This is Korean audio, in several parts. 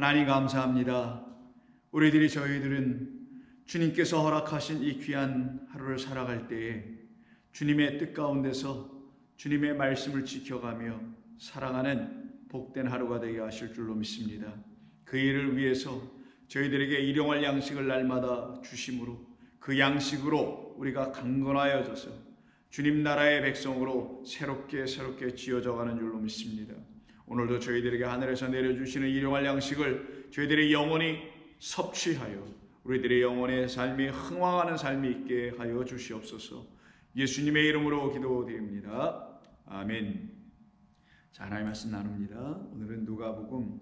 하나님 감사합니다. 저희들은 주님께서 허락하신 이 귀한 하루를 살아갈 때에 주님의 뜻 가운데서 주님의 말씀을 지켜가며 살아가는 복된 하루가 되게 하실 줄로 믿습니다. 그 일을 위해서 저희들에게 일용할 양식을 날마다 주심으로 그 양식으로 우리가 강건하여져서 주님 나라의 백성으로 새롭게 지어져가는 줄로 믿습니다. 오늘도 저희들에게 하늘에서 내려주시는 일용할 양식을 저희들의 영혼이 섭취하여 우리들의 영혼의 삶이 흥왕하는 삶이 있게 하여 주시옵소서. 예수님의 이름으로 기도드립니다. 아멘. 자, 하나님의 말씀 나눕니다. 오늘은 누가복음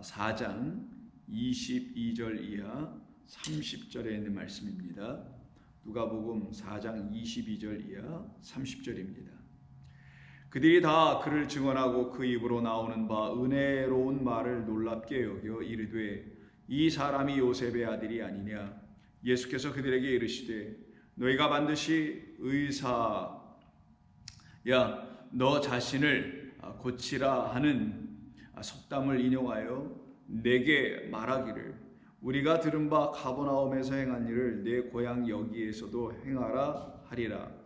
4장 22절 이하 30절에 있는 말씀입니다. 누가복음 4장 22절 이하 30절입니다. 그들이 다 그를 증언하고 그 입으로 나오는 바 은혜로운 말을 놀랍게 여겨 이르되 이 사람이 요셉의 아들이 아니냐. 예수께서 그들에게 이르시되 너희가 반드시 의사야 너 자신을 고치라 하는 속담을 인용하여 내게 말하기를 우리가 들은 바 가버나움에서 행한 일을 내 고향 여기에서도 행하라 하리라.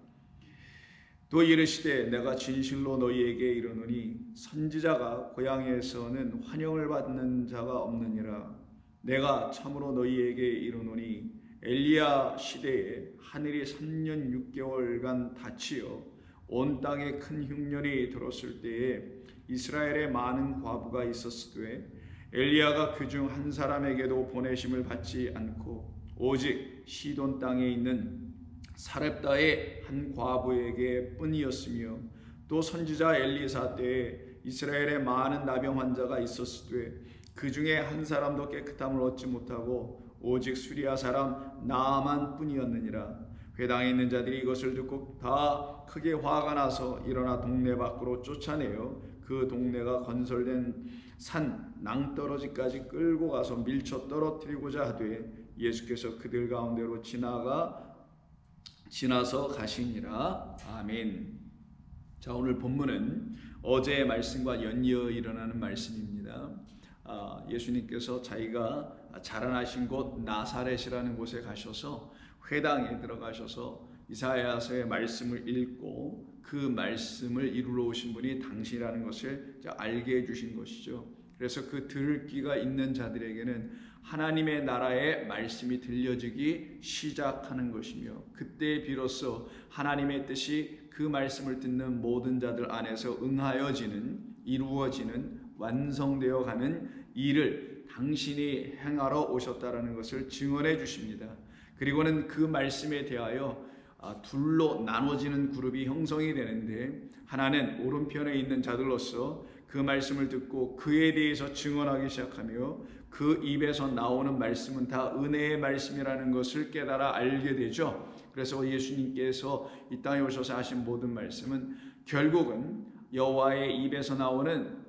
또 이르시되 내가 진실로 너희에게 이르노니 선지자가 고향에서는 환영을 받는 자가 없느니라. 내가 참으로 너희에게 이르노니 엘리야 시대에 하늘이 3년 6개월간 닫히어 온 땅에 큰 흉년이 들었을 때에 이스라엘에 많은 과부가 있었으되 엘리야가 그중 한 사람에게도 보내심을 받지 않고 오직 시돈 땅에 있는 사렙다의 한 과부에게 뿐이었으며 또 선지자 엘리사 때에 이스라엘에 많은 나병 환자가 있었으되 그 중에 한 사람도 깨끗함을 얻지 못하고 오직 수리아 사람 나아만 뿐이었느니라. 회당에 있는 자들이 이것을 듣고 다 크게 화가 나서 일어나 동네 밖으로 쫓아내어 그 동네가 건설된 산 낭떠러지까지 끌고 가서 밀쳐 떨어뜨리고자 하되 예수께서 그들 가운데로 지나서 가시니라. 아멘. 자, 오늘 본문은 어제의 말씀과 연이어 일어나는 말씀입니다. 예수님께서 자기가 자라나신 곳 나사렛이라는 곳에 가셔서 회당에 들어가셔서 이사야서의 말씀을 읽고 그 말씀을 이루러 오신 분이 당신이라는 것을 알게 해주신 것이죠. 그래서 그 들을 귀가 있는 자들에게는 하나님의 나라의 말씀이 들려지기 시작하는 것이며 그때 비로소 하나님의 뜻이 그 말씀을 듣는 모든 자들 안에서 응하여지는 이루어지는 완성되어 가는 일을 당신이 행하러 오셨다라는 것을 증언해 주십니다. 그리고는 그 말씀에 대하여 둘로 나눠지는 그룹이 형성이 되는데 하나는 오른편에 있는 자들로서 그 말씀을 듣고 그에 대해서 증언하기 시작하며 그 입에서 나오는 말씀은 다 은혜의 말씀이라는 것을 깨달아 알게 되죠. 그래서 예수님께서 이 땅에 오셔서 하신 모든 말씀은 결국은 여호와의 입에서 나오는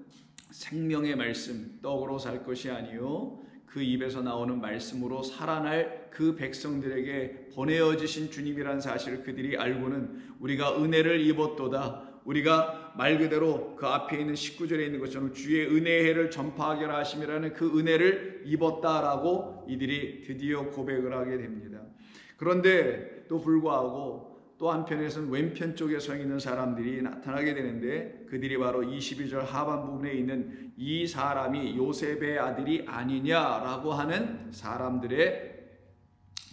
생명의 말씀, 떡으로 살 것이 아니요 그 입에서 나오는 말씀으로 살아날 그 백성들에게 보내어지신 주님이라는 사실을 그들이 알고는 우리가 은혜를 입었도다. 우리가 말 그대로 그 앞에 있는 19절에 있는 것처럼 주의 은혜의 해를 전파하게라 하심이라는 그 은혜를 입었다라고 이들이 드디어 고백을 하게 됩니다. 그런데 또 불구하고 또 한편에서는 왼편 쪽에 서 있는 사람들이 나타나게 되는데 그들이 바로 22절 하반 부분에 있는 이 사람이 요셉의 아들이 아니냐라고 하는 사람들의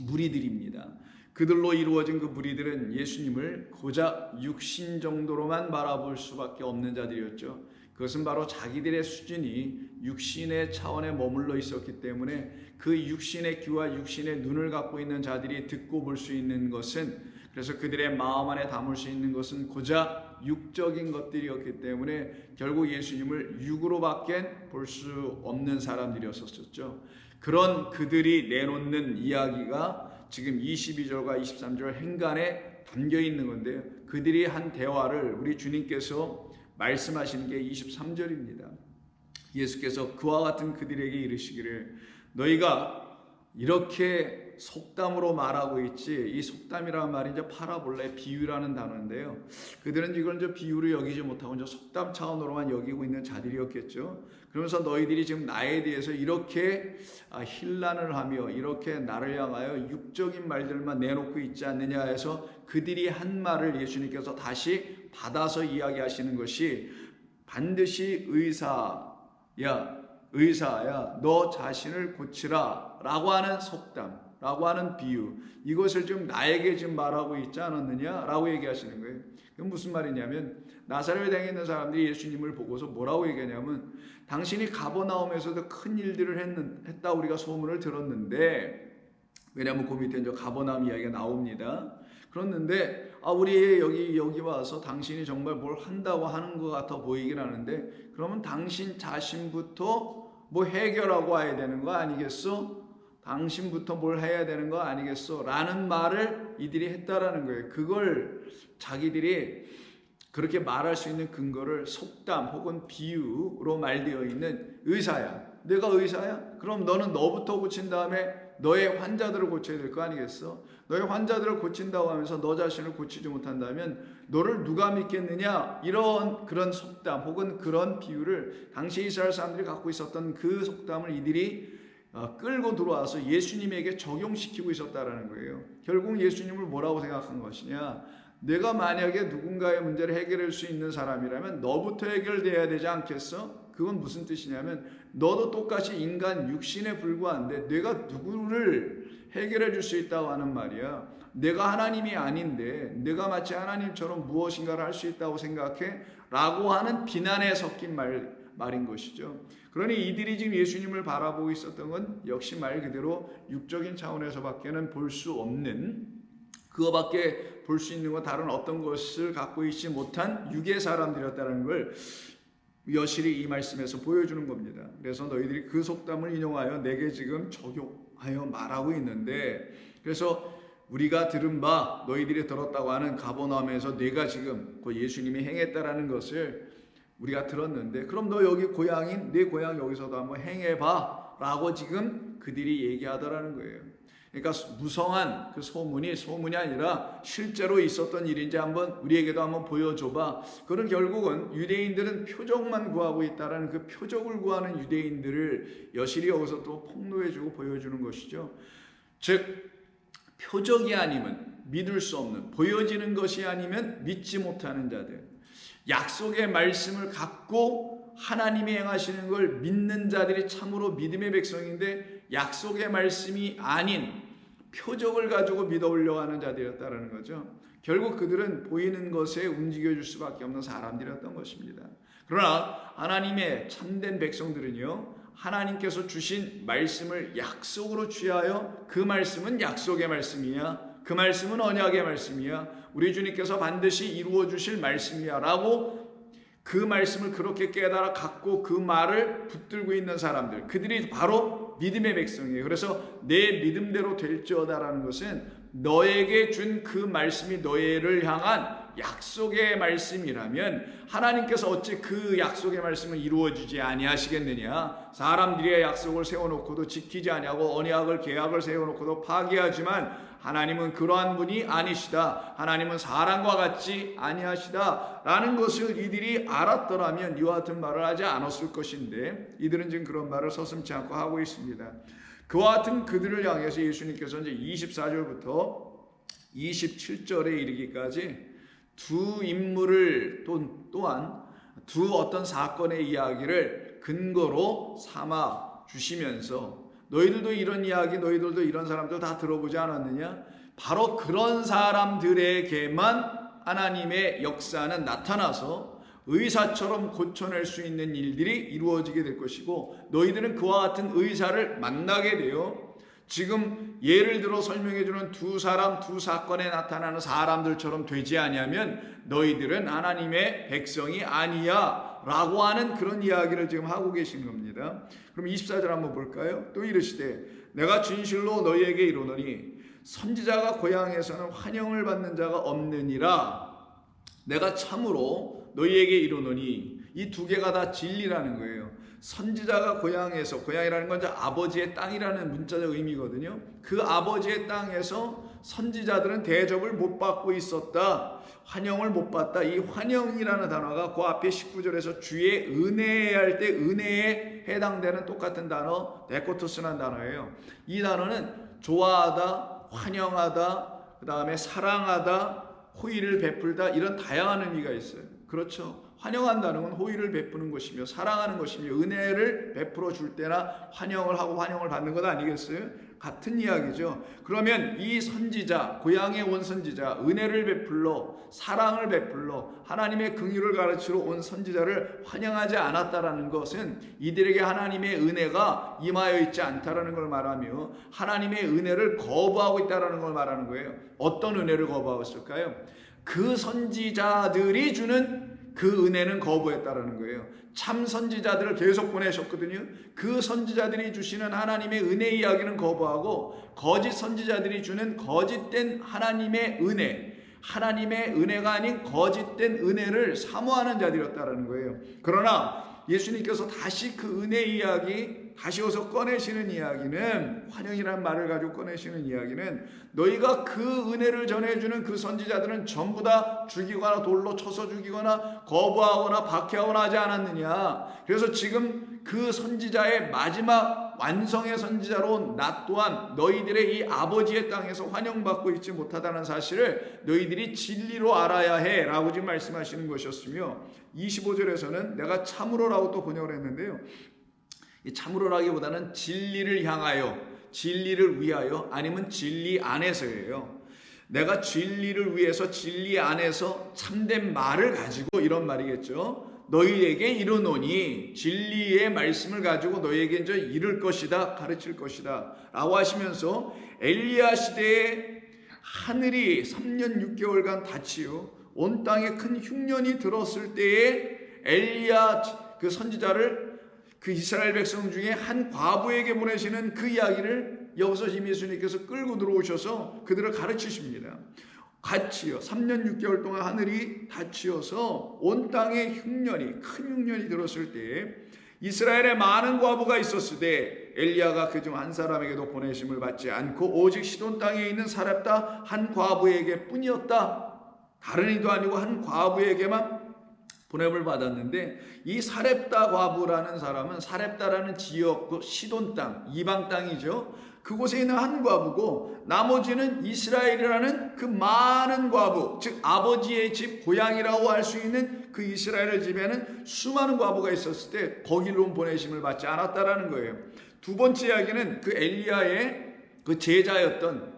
무리들입니다. 그들로 이루어진 그 무리들은 예수님을 고작 육신 정도로만 바라볼 수밖에 없는 자들이었죠. 그것은 바로 자기들의 수준이 육신의 차원에 머물러 있었기 때문에 그 육신의 귀와 육신의 눈을 갖고 있는 자들이 듣고 볼 수 있는 것은 그래서 그들의 마음 안에 담을 수 있는 것은 고작 육적인 것들이었기 때문에 결국 예수님을 육으로밖에 볼 수 없는 사람들이었었죠. 그런 그들이 내놓는 이야기가 지금 22절과 23절 행간에 담겨 있는 건데요. 그들이 한 대화를 우리 주님께서 말씀하시는 게 23절입니다. 예수께서 그와 같은 그들에게 이르시기를 너희가 이렇게 속담으로 말하고 있지. 이 속담이라는 말이 이제 파라볼레, 비유라는 단어인데요. 그들은 이걸 이제 비유로 여기지 못하고 이제 속담 차원으로만 여기고 있는 자들이었겠죠. 그러면서 너희들이 지금 나에 대해서 이렇게 힐난을 하며 이렇게 나를 향하여 육적인 말들만 내놓고 있지 않느냐 해서 그들이 한 말을 예수님께서 다시 받아서 이야기하시는 것이 반드시 의사야 너 자신을 고치라 라고 하는 속담, 라고 하는 비유, 이것을 지금 나에게 지금 말하고 있지 않았느냐 라고 얘기하시는 거예요. 그건 무슨 말이냐면 나사렛에 당에 있는 사람들이 예수님을 보고서 뭐라고 얘기하냐면 당신이 가버나움에서도 큰 일들을 했다 우리가 소문을 들었는데, 왜냐하면 그 밑에 이제 가버나움 이야기가 나옵니다. 그렇는데 우리 여기 와서 당신이 정말 뭘 한다고 하는 것 같아 보이긴 하는데, 그러면 당신 자신부터 뭐 해결하고 와야 되는 거 아니겠어? 당신부터 뭘 해야 되는 거 아니겠어? 라는 말을 이들이 했다라는 거예요. 그걸 자기들이 그렇게 말할 수 있는 근거를 속담 혹은 비유로 말되어 있는 의사야. 내가 의사야? 그럼 너는 너부터 고친 다음에 너의 환자들을 고쳐야 될 거 아니겠어? 너의 환자들을 고친다고 하면서 너 자신을 고치지 못한다면 너를 누가 믿겠느냐? 이런 그런 속담 혹은 그런 비유를 당시 이스라엘 사람들이 갖고 있었던 그 속담을 이들이 끌고 들어와서 예수님에게 적용시키고 있었다라는 거예요. 결국 예수님을 뭐라고 생각한 것이냐? 내가 만약에 누군가의 문제를 해결할 수 있는 사람이라면 너부터 해결돼야 되지 않겠어? 그건 무슨 뜻이냐면 너도 똑같이 인간 육신에 불과한데 내가 누구를 해결해 줄 수 있다고 하는 말이야. 내가 하나님이 아닌데 내가 마치 하나님처럼 무엇인가를 할 수 있다고 생각해? 라고 하는 비난에 섞인 말인 것이죠. 그러니 이들이 지금 예수님을 바라보고 있었던 건 역시 말 그대로 육적인 차원에서밖에는 볼 수 없는, 그거밖에 볼 수 있는 건 다른 어떤 것을 갖고 있지 못한 육의 사람들이었다는 걸 여실히 이 말씀에서 보여주는 겁니다. 그래서 너희들이 그 속담을 인용하여 내게 지금 적용하여 말하고 있는데, 그래서 우리가 들은 바 너희들이 들었다고 하는 가버나움에서 내가 지금 그 예수님이 행했다라는 것을 우리가 들었는데, 그럼 너 여기 고향인 내 고향 여기서도 한번 행해봐 라고 지금 그들이 얘기하더라는 거예요. 그러니까 무성한 그 소문이 아니라 실제로 있었던 일인지 한번 우리에게도 한번 보여줘봐. 그런 결국은 유대인들은 표적만 구하고 있다라는 그 표적을 구하는 유대인들을 여실히 여기서 또 폭로해주고 보여주는 것이죠. 즉 표적이 아니면 믿을 수 없는, 보여지는 것이 아니면 믿지 못하는 자들, 약속의 말씀을 갖고 하나님이 행하시는 걸 믿는 자들이 참으로 믿음의 백성인데 약속의 말씀이 아닌 표적을 가지고 믿어오려고 하는 자들이었다는 거죠. 결국 그들은 보이는 것에 움직여줄 수밖에 없는 사람들이었던 것입니다. 그러나 하나님의 참된 백성들은요, 하나님께서 주신 말씀을 약속으로 취하여 그 말씀은 약속의 말씀이야, 그 말씀은 언약의 말씀이야, 우리 주님께서 반드시 이루어 주실 말씀이야 라고 그 말씀을 그렇게 깨달아 갖고 그 말을 붙들고 있는 사람들, 그들이 바로 믿음의 백성이에요. 그래서 내 믿음대로 될지어다라는 것은 너에게 준 그 말씀이 너희를 향한 약속의 말씀이라면 하나님께서 어찌 그 약속의 말씀을 이루어주지 아니하시겠느냐? 사람들의 약속을 세워놓고도 지키지 아니하고 언약을 계약을 세워놓고도 파기하지만 하나님은 그러한 분이 아니시다. 하나님은 사람과 같지 아니하시다 라는 것을 이들이 알았더라면 이와 같은 말을 하지 않았을 것인데, 이들은 지금 그런 말을 서슴지 않고 하고 있습니다. 그와 같은 그들을 향해서 예수님께서 이제 24절부터 27절에 이르기까지 두 인물을 또한 두 어떤 사건의 이야기를 근거로 삼아 주시면서 너희들도 이런 이야기, 너희들도 이런 사람들 다 들어보지 않았느냐? 바로 그런 사람들에게만 하나님의 역사는 나타나서 의사처럼 고쳐낼 수 있는 일들이 이루어지게 될 것이고, 너희들은 그와 같은 의사를 만나게 돼요. 지금 예를 들어 설명해주는 두 사람, 두 사건에 나타나는 사람들처럼 되지 아니하면 너희들은 하나님의 백성이 아니야 라고 하는 그런 이야기를 지금 하고 계신 겁니다. 그럼 24절 한번 볼까요? 또 이르시되 내가 진실로 너희에게 이르노니 선지자가 고향에서는 환영을 받는 자가 없느니라. 내가 참으로 너희에게 이르노니 이 두 개가 다 진리라는 거예요. 선지자가 고향에서, 고향이라는 건 아버지의 땅이라는 문자적 의미거든요. 그 아버지의 땅에서 선지자들은 대접을 못 받고 있었다. 환영을 못 받다. 이 환영이라는 단어가 그 앞에 19절에서 주의 은혜에 할 때 은혜에 해당되는 똑같은 단어 데코토스라는 단어예요. 이 단어는 좋아하다, 환영하다, 그 다음에 사랑하다, 호의를 베풀다, 이런 다양한 의미가 있어요. 그렇죠. 환영한다는 건 호의를 베푸는 것이며 사랑하는 것이며 은혜를 베풀어 줄 때나 환영을 하고 환영을 받는 것 아니겠어요? 같은 이야기죠. 그러면 이 선지자, 고향에 온 선지자, 은혜를 베풀러, 사랑을 베풀러, 하나님의 긍휼을 가르치러 온 선지자를 환영하지 않았다라는 것은 이들에게 하나님의 은혜가 임하여 있지 않다라는 걸 말하며 하나님의 은혜를 거부하고 있다라는 걸 말하는 거예요. 어떤 은혜를 거부하고 있을까요? 그 선지자들이 주는 그 은혜는 거부했다라는 거예요. 참 선지자들을 계속 보내셨거든요. 그 선지자들이 주시는 하나님의 은혜 이야기는 거부하고 거짓 선지자들이 주는 거짓된 하나님의 은혜, 하나님의 은혜가 아닌 거짓된 은혜를 사모하는 자들이었다라는 거예요. 그러나 예수님께서 다시 그 은혜 이야기 다시 와서 꺼내시는 이야기는, 환영이라는 말을 가지고 꺼내시는 이야기는, 너희가 그 은혜를 전해주는 그 선지자들은 전부 다 죽이거나 돌로 쳐서 죽이거나 거부하거나 박해하거나 하지 않았느냐. 그래서 지금 그 선지자의 마지막 완성의 선지자로 나 또한 너희들의 이 아버지의 땅에서 환영받고 있지 못하다는 사실을 너희들이 진리로 알아야 해 라고 지금 말씀하시는 것이었으며, 25절에서는 내가 참으로라고 또 번역을 했는데요, 이 참으로라기보다는 진리를 향하여, 진리를 위하여, 아니면 진리 안에서예요. 내가 진리를 위해서 진리 안에서 참된 말을 가지고, 이런 말이겠죠. 너희에게 이르노니, 진리의 말씀을 가지고 너희에게 이제 이를 것이다, 가르칠 것이다 라고 하시면서 엘리야 시대에 하늘이 3년 6개월간 닫히어 온 땅에 큰 흉년이 들었을 때에 엘리야 그 선지자를 그 이스라엘 백성 중에 한 과부에게 보내시는 그 이야기를 여기서 예수님께서 끌고 들어오셔서 그들을 가르치십니다. 같이요, 3년 6개월 동안 하늘이 닫히어서 온 땅에 흉년이, 큰 흉년이 들었을 때에 이스라엘에 많은 과부가 있었을 때 엘리야가 그중 한 사람에게도 보내심을 받지 않고 오직 시돈 땅에 있는 사렙다 한 과부에게 뿐이었다. 다른 이도 아니고 한 과부에게만 보냄을 받았는데, 이 사렙다 과부라는 사람은 사렙다라는 지역, 그 시돈 땅, 이방 땅이죠. 그곳에 있는 한 과부고, 나머지는 이스라엘이라는 그 많은 과부, 즉 아버지의 집, 고향이라고 할 수 있는 그 이스라엘 집에는 수많은 과부가 있었을 때 거기로 보내심을 받지 않았다라는 거예요. 두 번째 이야기는 그 엘리야의 그 제자였던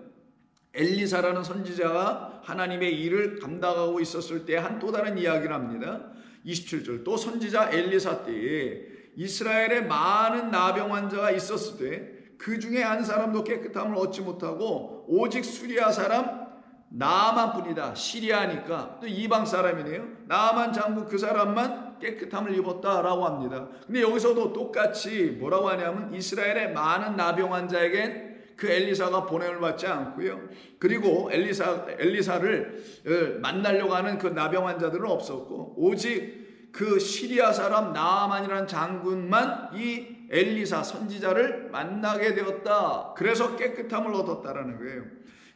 엘리사라는 선지자가 하나님의 일을 감당하고 있었을 때 한 또 다른 이야기를 합니다. 27절, 또 선지자 엘리사 때에 이스라엘에 많은 나병 환자가 있었을 때 그 중에 한 사람도 깨끗함을 얻지 못하고 오직 수리아 사람 나아만 뿐이다. 시리아니까 또 이방 사람이네요. 나아만 장군 그 사람만 깨끗함을 입었다라고 합니다. 근데 여기서도 똑같이 뭐라고 하냐면 이스라엘의 많은 나병 환자에겐 그 엘리사가 보냄을 받지 않고요. 그리고 엘리사를 만나려고 하는 그 나병 환자들은 없었고, 오직 그 시리아 사람 나아만이라는 장군만 이 엘리사 선지자를 만나게 되었다. 그래서 깨끗함을 얻었다라는 거예요.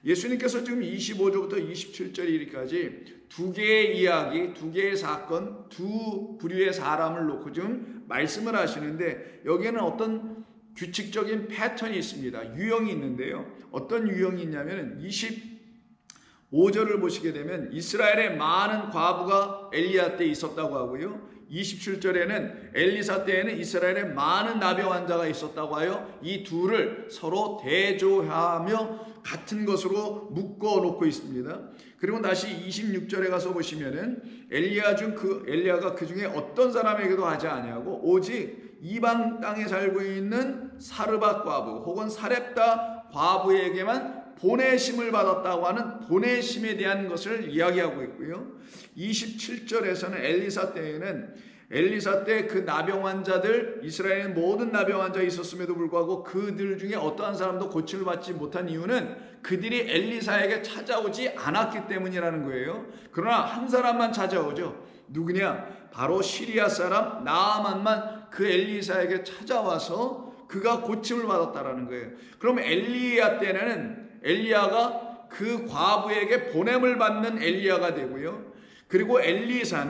예수님께서 지금 25절부터 27절까지 두 개의 이야기, 두 개의 사건, 두 부류의 사람을 놓고 지금 말씀을 하시는데, 여기에는 어떤 규칙적인 패턴이 있습니다. 유형이 있는데요. 어떤 유형이 있냐면 25절을 보시게 되면 이스라엘에 많은 과부가 엘리야 때 있었다고 하고요. 27절에는 엘리사 때에는 이스라엘에 많은 나병 환자가 있었다고 하여 이 둘을 서로 대조하며 같은 것으로 묶어 놓고 있습니다. 그리고 다시 26절에 가서 보시면은 엘리야가 그 중에 어떤 사람에게도 하지 아니하고 오직 이방 땅에 살고 있는 사르밧 과부 혹은 사렙다 과부에게만 보내심을 받았다고 하는 보내심에 대한 것을 이야기하고 있고요. 27절에서는 엘리사 때에는 엘리사 때 그 나병 환자들, 이스라엘에 모든 나병 환자 있었음에도 불구하고 그들 중에 어떠한 사람도 고침을 받지 못한 이유는 그들이 엘리사에게 찾아오지 않았기 때문이라는 거예요. 그러나 한 사람만 찾아오죠. 누구냐? 바로 시리아 사람 나아만만 그 엘리사에게 찾아와서 그가 고침을 받았다라는 거예요. 그럼 엘리야 때는 엘리야가 그 과부에게 보냄을 받는 엘리야가 되고요. 그리고 엘리사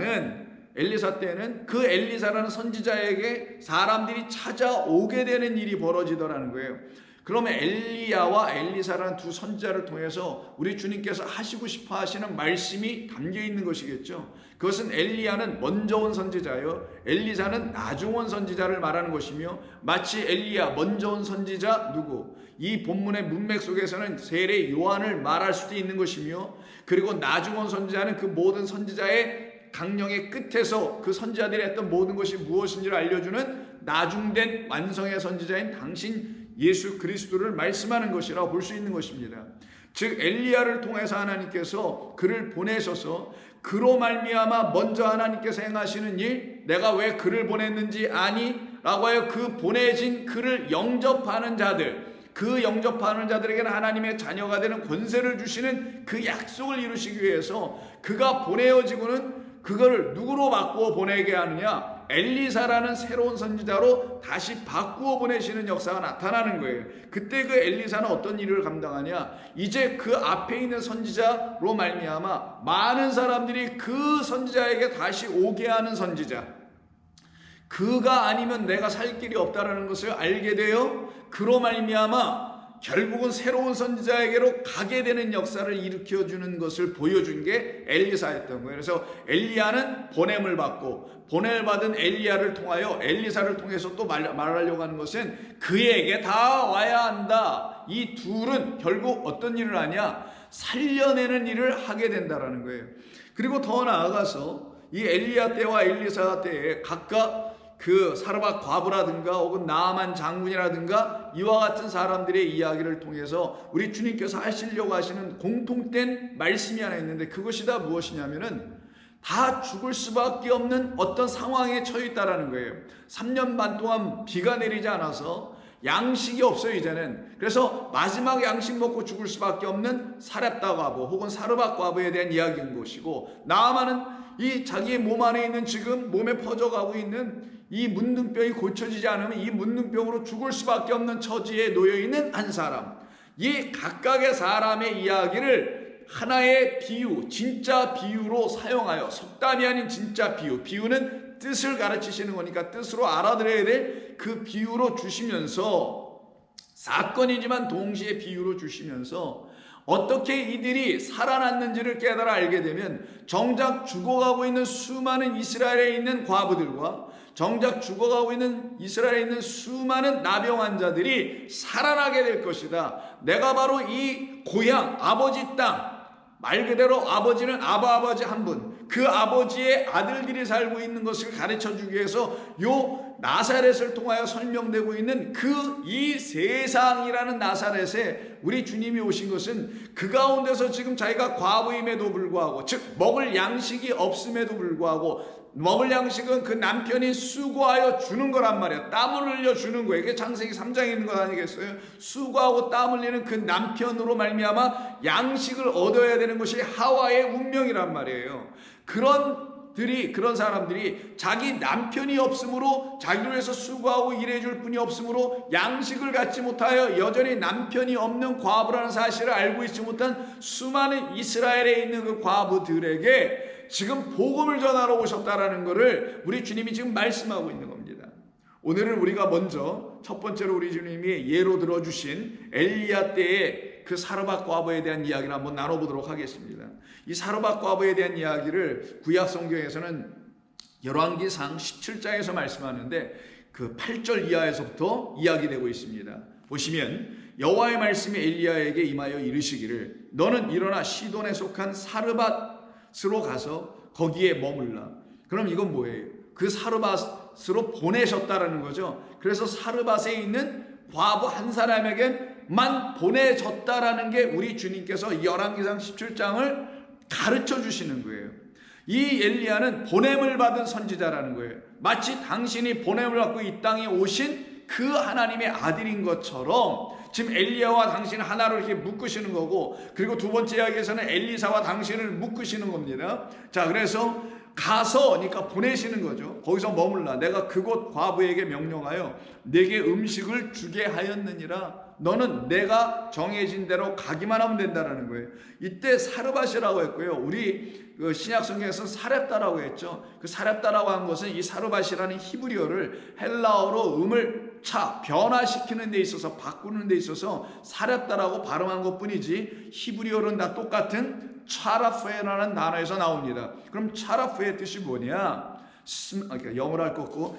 때는 그 엘리사라는 선지자에게 사람들이 찾아오게 되는 일이 벌어지더라는 거예요. 그러면 엘리야와 엘리사라는 두 선지자를 통해서 우리 주님께서 하시고 싶어 하시는 말씀이 담겨 있는 것이겠죠. 그것은 엘리야는 먼저 온 선지자요, 엘리사는 나중 온 선지자를 말하는 것이며, 마치 엘리야 먼저 온 선지자 누구? 이 본문의 문맥 속에서는 세례 요한을 말할 수도 있는 것이며, 그리고 나중 온 선지자는 그 모든 선지자의 강령의 끝에서 그 선지자들이 했던 모든 것이 무엇인지를 알려주는 나중된 완성의 선지자인 당신 예수 그리스도를 말씀하는 것이라고 볼 수 있는 것입니다. 즉 엘리야를 통해서 하나님께서 그를 보내셔서 그로 말미암아 먼저 하나님께서 행하시는 일, 내가 왜 그를 보냈는지 아니? 라고 하여 그 보내진 그를 영접하는 자들, 그 영접하는 자들에게는 하나님의 자녀가 되는 권세를 주시는 그 약속을 이루시기 위해서 그가 보내어지고는 그거를 누구로 바꾸어 보내게 하느냐? 엘리사라는 새로운 선지자로 다시 바꾸어 보내시는 역사가 나타나는 거예요. 그때 그 엘리사는 어떤 일을 감당하냐? 이제 그 앞에 있는 선지자로 말미암아 많은 사람들이 그 선지자에게 다시 오게 하는 선지자, 그가 아니면 내가 살 길이 없다라는 것을 알게 되어 그로 말미암아 결국은 새로운 선지자에게로 가게 되는 역사를 일으켜주는 것을 보여준 게 엘리사였던 거예요. 그래서 엘리야는 보냄을 받고, 보냄을 받은 엘리야를 통하여 엘리사를 통해서 또 말하려고 하는 것은 그에게 다 와야 한다. 이 둘은 결국 어떤 일을 하냐? 살려내는 일을 하게 된다라는 거예요. 그리고 더 나아가서 이 엘리야 때와 엘리사 때에 각각 그 사르밧 과부라든가 혹은 나아만 장군이라든가 이와 같은 사람들의 이야기를 통해서 우리 주님께서 하시려고 하시는 공통된 말씀이 하나 있는데, 그것이 다 무엇이냐면은 다 죽을 수밖에 없는 어떤 상황에 처해 있다라는 거예요. 3년 반 동안 비가 내리지 않아서 양식이 없어요 이제는. 그래서 마지막 양식 먹고 죽을 수밖에 없는 사렙다 과부 혹은 사르밧 과부에 대한 이야기인 것이고, 나아만은 이 자기의 몸 안에 있는 지금 몸에 퍼져가고 있는 이 문둥병이 고쳐지지 않으면 이 문둥병으로 죽을 수밖에 없는 처지에 놓여있는 한 사람, 이 각각의 사람의 이야기를 하나의 비유, 진짜 비유로 사용하여, 속담이 아닌 진짜 비유, 비유는 뜻을 가르치시는 거니까 뜻으로 알아들어야 될 그 비유로 주시면서, 사건이지만 동시에 비유로 주시면서 어떻게 이들이 살아났는지를 깨달아 알게 되면 정작 죽어가고 있는 수많은 이스라엘에 있는 과부들과 정작 죽어가고 있는 이스라엘에 있는 수많은 나병 환자들이 살아나게 될 것이다. 내가 바로 이 고향 아버지 땅, 말 그대로 아버지는 아버지 한 분, 그 아버지의 아들들이 살고 있는 것을 가르쳐주기 위해서 요 나사렛을 통하여 설명되고 있는 그 이 세상이라는 나사렛에 우리 주님이 오신 것은 그 가운데서 지금 자기가 과부임에도 불구하고, 즉 먹을 양식이 없음에도 불구하고, 먹을 양식은 그 남편이 수고하여 주는 거란 말이야. 땀을 흘려 주는 거예요. 이게 창세기 3장에 있는 것 아니겠어요? 수고하고 땀 흘리는 그 남편으로 말미암아 양식을 얻어야 되는 것이 하와의 운명이란 말이에요. 그런 사람들이 자기 남편이 없으므로, 자기를 위해서 수고하고 일해줄 분이 없으므로 양식을 갖지 못하여 여전히 남편이 없는 과부라는 사실을 알고 있지 못한 수많은 이스라엘에 있는 그 과부들에게 지금 복음을 전하러 오셨다라는 것을 우리 주님이 지금 말씀하고 있는 겁니다. 오늘은 우리가 먼저 첫 번째로 우리 주님이 예로 들어주신 엘리야 때의 그 사르밧 과부에 대한 이야기를 한번 나눠보도록 하겠습니다. 이 사르밧 과부에 대한 이야기를 구약 성경에서는 열왕기상 17장에서 말씀하는데 그 8절 이하에서부터 이야기되고 있습니다. 보시면 여호와의 말씀이 엘리야에게 임하여 이르시기를, 너는 일어나 시돈에 속한 사르밧으로 가서 거기에 머물라. 그럼 이건 뭐예요? 그 사르밧으로 보내셨다라는 거죠. 그래서 사르밧에 있는 과부 한 사람에게만 보내졌다라는 게 우리 주님께서 열왕기상 17장을 가르쳐 주시는 거예요. 이 엘리야는 보냄을 받은 선지자라는 거예요. 마치 당신이 보냄을 받고 이 땅에 오신 그 하나님의 아들인 것처럼 지금 엘리야와 당신을 하나로 이렇게 묶으시는 거고, 그리고 두 번째 이야기에서는 엘리사와 당신을 묶으시는 겁니다. 자, 그래서 가서, 그러니까 보내시는 거죠. 거기서 머물라. 내가 그곳 과부에게 명령하여 내게 음식을 주게 하였느니라. 너는 내가 정해진 대로 가기만 하면 된다라는 거예요. 이때 사르밧이라고 했고요. 우리 그 신약 성경에서 사렙다라고 했죠. 그 사렙다라고 한 것은 이 사르밧이라는 히브리어를 헬라어로 음을 변화시키는 데 있어서, 바꾸는 데 있어서 사렙다라고 발음한 것뿐이지 히브리어는 다 똑같은 차라프에라는 단어에서 나옵니다. 그럼 차라프의 뜻이 뭐냐? 그러니까 영어로 할 거 없고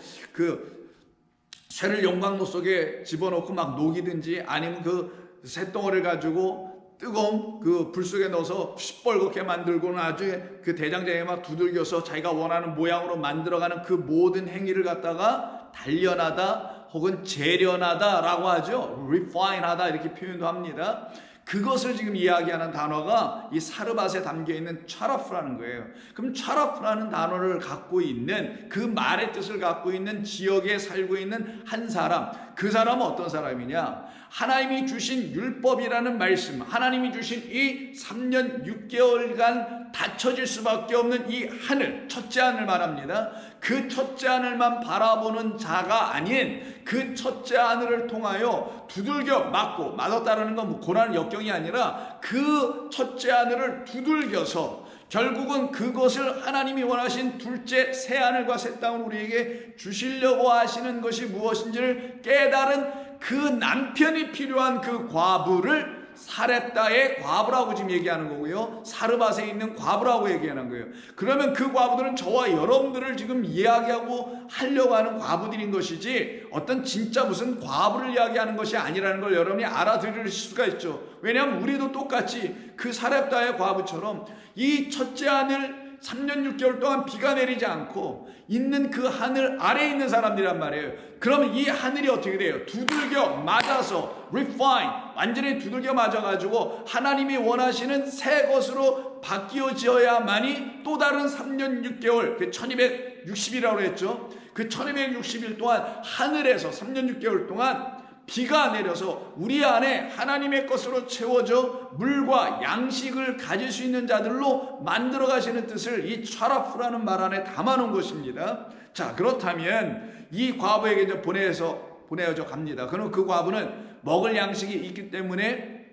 쇠를 용광로 속에 집어넣고 막 녹이든지, 아니면 그 쇳덩어리를 가지고 뜨거운 그 불 속에 넣어서 시뻘겋게 만들고 나중에 그 대장장에 막 두들겨서 자기가 원하는 모양으로 만들어가는 그 모든 행위를 갖다가 단련하다 혹은 재련하다라고 하죠. refine하다 이렇게 표현도 합니다. 그것을 지금 이야기하는 단어가 이 사르밧에 담겨있는 차라프라는 거예요. 그럼 차라프라는 단어를 갖고 있는, 그 말의 뜻을 갖고 있는 지역에 살고 있는 한 사람, 그 사람은 어떤 사람이냐? 하나님이 주신 율법이라는 말씀, 하나님이 주신 이 3년 6개월간 닫혀질 수밖에 없는 이 하늘, 첫째 하늘 말합니다. 그 첫째 하늘만 바라보는 자가 아닌 그 첫째 하늘을 통하여 두들겨 맞고, 맞았다라는 건 뭐 고난 역경이 아니라 그 첫째 하늘을 두들겨서 결국은 그것을 하나님이 원하신 둘째 새 하늘과 새 땅을 우리에게 주시려고 하시는 것이 무엇인지를 깨달은 그 남편이 필요한 그 과부를 사렙다의 과부라고 지금 얘기하는 거고요. 사르밧에 있는 과부라고 얘기하는 거예요. 그러면 그 과부들은 저와 여러분들을 지금 이야기하고 하려고 하는 과부들인 것이지, 어떤 진짜 무슨 과부를 이야기하는 것이 아니라는 걸 여러분이 알아들을 수가 있죠. 왜냐하면 우리도 똑같이 그 사렙다의 과부처럼 이 첫째 하늘 3년 6개월 동안 비가 내리지 않고 있는 그 하늘 아래에 있는 사람들이란 말이에요. 그러면 이 하늘이 어떻게 돼요? 두들겨 맞아서 refine, 완전히 두들겨 맞아가지고 하나님이 원하시는 새 것으로 바뀌어져야만이 또 다른 3년 6개월, 그 1260이라고 했죠. 그 1260일 동안 하늘에서 3년 6개월 동안 비가 내려서 우리 안에 하나님의 것으로 채워져 물과 양식을 가질 수 있는 자들로 만들어 가시는 뜻을 이 차라프라는 말 안에 담아놓은 것입니다. 자, 그렇다면 이 과부에게 이제 보내어져 갑니다. 그럼 그 과부는 먹을 양식이 있기 때문에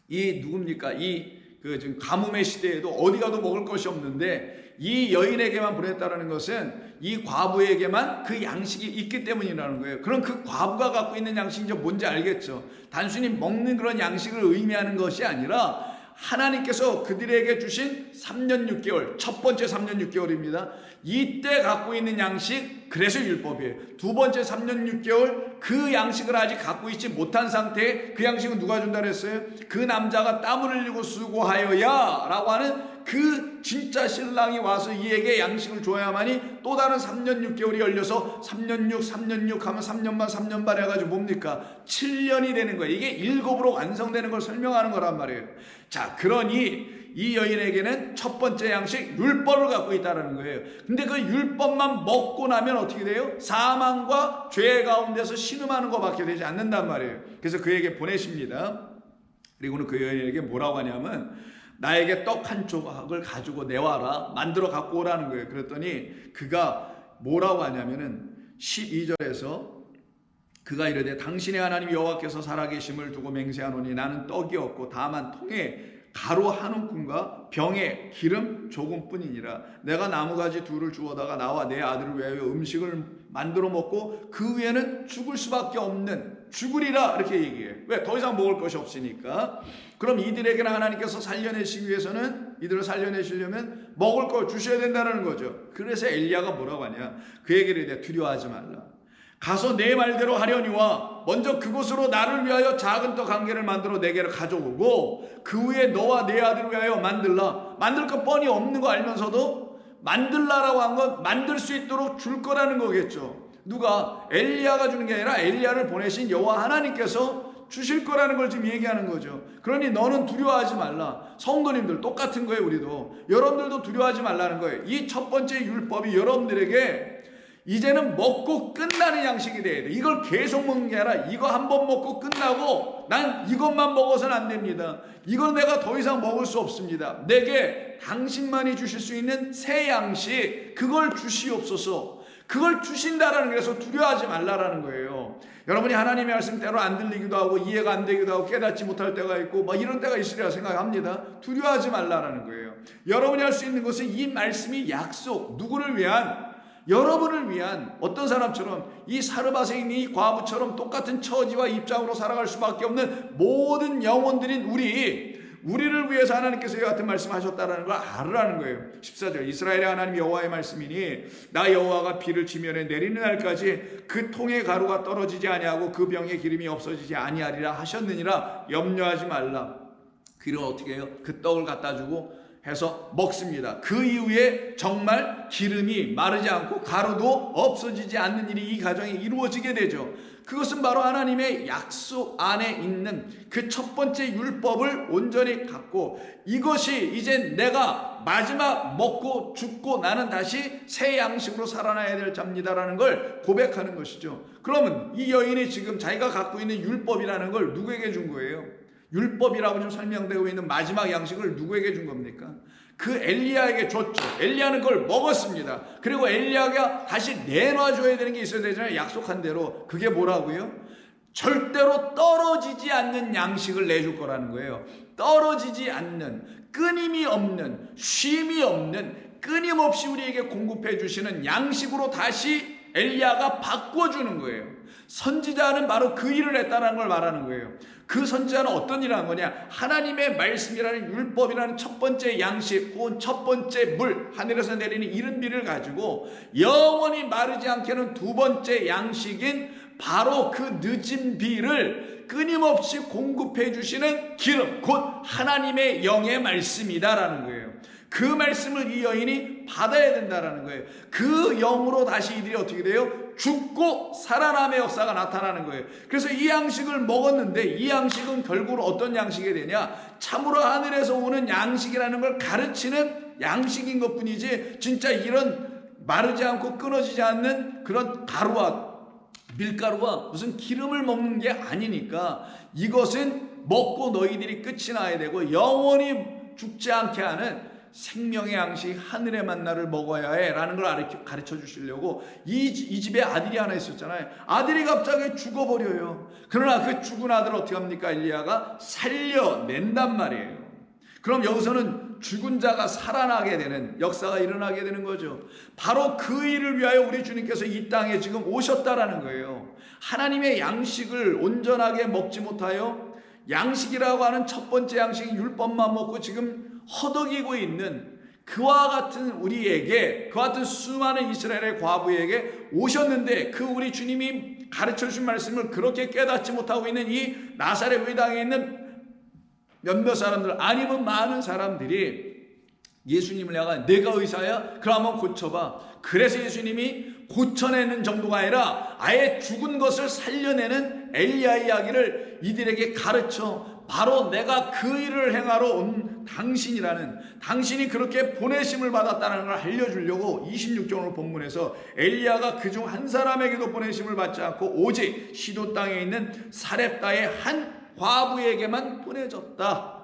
이 누굽니까? 지금 가뭄의 시대에도 어디 가도 먹을 것이 없는데 이 여인에게만 보냈다는 것은 이 과부에게만 그 양식이 있기 때문이라는 거예요. 그럼 그 과부가 갖고 있는 양식이 뭔지 알겠죠? 단순히 먹는 그런 양식을 의미하는 것이 아니라 하나님께서 그들에게 주신 3년 6개월, 첫 번째 3년 6개월입니다. 이때 갖고 있는 양식, 그래서 율법이에요. 두 번째 3년 6개월, 그 양식을 아직 갖고 있지 못한 상태에 그 양식은 누가 준다 그랬어요? 그 남자가 땀을 흘리고 수고하여야 라고 하는 그 진짜 신랑이 와서 이에게 양식을 줘야만이 또 다른 3년 6개월이 열려서 3년 6, 3년 6 하면 3년 반, 3년 반 해가지고 뭡니까? 7년이 되는 거예요. 이게 7으로 완성되는 걸 설명하는 거란 말이에요. 자, 그러니 이 여인에게는 첫 번째 양식 율법을 갖고 있다는 거예요. 근데 그 율법만 먹고 나면 어떻게 돼요? 사망과 죄 가운데서 신음하는 것밖에 되지 않는단 말이에요. 그래서 그에게 보내십니다. 그리고는 그 여인에게 뭐라고 하냐면 나에게 떡 한 조각을 가지고 내와라, 만들어 갖고 오라는 거예요. 그랬더니 그가 뭐라고 하냐면은 12절에서 그가 이르되 당신의 하나님 여호와께서 살아계심을 두고 맹세하노니 나는 떡이 없고 다만 통에 가루 한 움큼과 병에 기름 조금뿐이니라. 내가 나무가지 둘을 주워다가 나와 내 아들을 위하여 음식을 만들어 먹고 그 후에는 죽을 수밖에 없는, 죽으리라 이렇게 얘기해요. 왜? 더 이상 먹을 것이 없으니까. 그럼 이들에게는 하나님께서 살려내시기 위해서는, 이들을 살려내시려면 먹을 거 주셔야 된다는 거죠. 그래서 엘리야가 뭐라고 하냐, 그에게 이르되 두려워하지 말라. 가서 내 말대로 하려니와 먼저 그곳으로 나를 위하여 작은 떡 한 개를 만들어 내게를 가져오고 그 후에 너와 내 아들을 위하여 만들라. 만들 거 뻔히 없는 거 알면서도 만들라라고 한 건 만들 수 있도록 줄 거라는 거겠죠. 누가? 엘리야가 주는 게 아니라 엘리야를 보내신 여호와 하나님께서 주실 거라는 걸 지금 얘기하는 거죠. 그러니 너는 두려워하지 말라. 성도님들 똑같은 거예요. 우리도 여러분들도 두려워하지 말라는 거예요. 이 첫 번째 율법이 여러분들에게 이제는 먹고 끝나는 양식이 돼야 돼. 이걸 계속 먹는 게 아니라 이거 한 번 먹고 끝나고 난 이것만 먹어서는 안 됩니다. 이건 내가 더 이상 먹을 수 없습니다. 내게 당신만이 주실 수 있는 새 양식, 그걸 주시옵소서. 그걸 주신다라는 거에서 두려워하지 말라라는 거예요. 여러분이 하나님의 말씀 때로 안 들리기도 하고 이해가 안 되기도 하고 깨닫지 못할 때가 있고 막 이런 때가 있으리라 생각합니다. 두려워하지 말라라는 거예요. 여러분이 할 수 있는 것은 이 말씀이 약속, 누구를 위한? 여러분을 위한, 어떤 사람처럼 이 사르밧에 있는 이 과부처럼 똑같은 처지와 입장으로 살아갈 수밖에 없는 모든 영혼들인 우리를 위해서 하나님께서 이 같은 말씀하셨다는 걸 알으라는 거예요. 14절 이스라엘의 하나님 여호와의 말씀이니 나 여호와가 비를 지면에 내리는 날까지 그 통의 가루가 떨어지지 아니하고 그 병의 기름이 없어지지 아니하리라 하셨느니라. 염려하지 말라. 그럼 어떻게 해요? 그 떡을 갖다 주고 해서 먹습니다. 그 이후에 정말 기름이 마르지 않고 가루도 없어지지 않는 일이 이 가정에 이루어지게 되죠. 그것은 바로 하나님의 약속 안에 있는 그 첫 번째 율법을 온전히 갖고 이것이 이제 내가 마지막 먹고 죽고 나는 다시 새 양식으로 살아나야 될 자입니다라는 걸 고백하는 것이죠. 그러면 이 여인이 지금 자기가 갖고 있는 율법이라는 걸 누구에게 준 거예요? 율법이라고 좀 설명되고 있는 마지막 양식을 누구에게 준 겁니까? 그 엘리야에게 줬죠. 엘리야는 그걸 먹었습니다. 그리고 엘리야가 다시 내놔줘야 되는 게 있어야 되잖아요. 약속한 대로. 그게 뭐라고요? 절대로 떨어지지 않는 양식을 내줄 거라는 거예요. 떨어지지 않는, 끊임이 없는, 쉼이 없는, 끊임없이 우리에게 공급해 주시는 양식으로 다시 엘리야가 바꿔주는 거예요. 선지자는 바로 그 일을 했다는 걸 말하는 거예요. 그 선지자는 어떤 일을 한 거냐? 하나님의 말씀이라는 율법이라는 첫 번째 양식 혹은 첫 번째 물, 하늘에서 내리는 이른 비를 가지고 영원히 마르지 않게 하는 두 번째 양식인 바로 그 늦은 비를 끊임없이 공급해 주시는 기름, 곧 하나님의 영의 말씀이다라는 거예요. 그 말씀을 이 여인이 받아야 된다라는 거예요. 그 영으로 다시 이들이 어떻게 돼요? 죽고 살아남의 역사가 나타나는 거예요. 그래서 이 양식을 먹었는데 이 양식은 결국은 어떤 양식이 되냐? 참으로 하늘에서 오는 양식이라는 걸 가르치는 양식인 것뿐이지 진짜 이런 마르지 않고 끊어지지 않는 그런 가루와 밀가루와 무슨 기름을 먹는 게 아니니까 이것은 먹고 너희들이 끝이 나야 되고 영원히 죽지 않게 하는 생명의 양식 하늘의 만나를 먹어야 해 라는 걸 가르쳐 주시려고 이 집에 아들이 하나 있었잖아요. 아들이 갑자기 죽어버려요. 그러나 그 죽은 아들을 어떻게 합니까? 엘리야가 살려낸단 말이에요. 그럼 여기서는 죽은 자가 살아나게 되는 역사가 일어나게 되는 거죠. 바로 그 일을 위하여 우리 주님께서 이 땅에 지금 오셨다라는 거예요. 하나님의 양식을 온전하게 먹지 못하여 양식이라고 하는 첫 번째 양식인 율법만 먹고 지금 허덕이고 있는 그와 같은 우리에게, 그와 같은 수많은 이스라엘의 과부에게 오셨는데 그 우리 주님이 가르쳐 주신 말씀을 그렇게 깨닫지 못하고 있는 이 나사렛 회당에 있는 몇몇 사람들 아니면 많은 사람들이 예수님을 향해 내가 의사야? 그럼 한번 고쳐봐. 그래서 예수님이 고쳐내는 정도가 아니라 아예 죽은 것을 살려내는 엘리야의 이야기를 이들에게 가르쳐 바로 내가 그 일을 행하러 온 당신이라는, 당신이 그렇게 보내심을 받았다는 걸 알려주려고 26절 본문에서 엘리야가 그중 한 사람에게도 보내심을 받지 않고 오직 시도 땅에 있는 사렙다의 한 과부에게만 보내졌다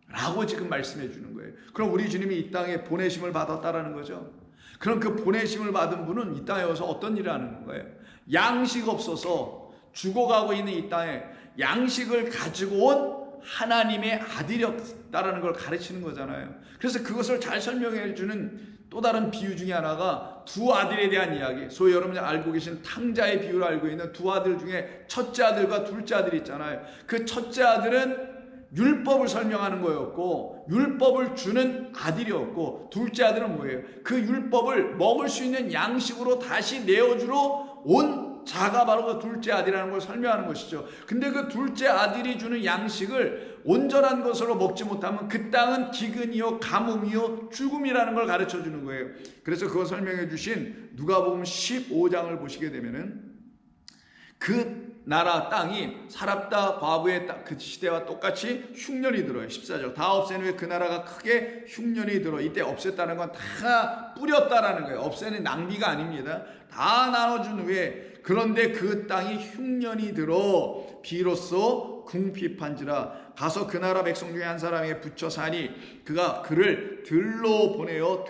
라고 지금 말씀해 주는 거예요. 그럼 우리 주님이 이 땅에 보내심을 받았다라는 거죠. 그럼 그 보내심을 받은 분은 이 땅에 와서 어떤 일을 하는 거예요? 양식 없어서 죽어가고 있는 이 땅에 양식을 가지고 온 하나님의 아들이었다라는 걸 가르치는 거잖아요. 그래서 그것을 잘 설명해 주는 또 다른 비유 중에 하나가 두 아들에 대한 이야기. 소위 여러분이 알고 계신 탕자의 비유를 알고 있는 두 아들 중에 첫째 아들과 둘째 아들이 있잖아요. 그 첫째 아들은 율법을 설명하는 거였고 율법을 주는 아들이었고, 둘째 아들은 뭐예요? 그 율법을 먹을 수 있는 양식으로 다시 내어주러 온 자가 바로 그 둘째 아들이라는 걸 설명하는 것이죠. 근데 그 둘째 아들이 주는 양식을 온전한 것으로 먹지 못하면 그 땅은 기근이요 가뭄이요 죽음이라는 걸 가르쳐 주는 거예요. 그래서 그거 설명해 주신 누가복음 15장을 보시게 되면은 그 나라 땅이 사랍다 과부의 그 시대와 똑같이 흉년이 들어요. 14절. 다 없앤 후에 그 나라가 크게 흉년이 들어. 이때 없앴다는 건 다 뿌렸다라는 거예요. 없애는 낭비가 아닙니다. 다 나눠준 후에, 그런데 그 땅이 흉년이 들어 비로소 궁핍한지라. 가서 그 나라 백성 중에 한 사람에게 붙여 사니 그가 그를 들로 보내어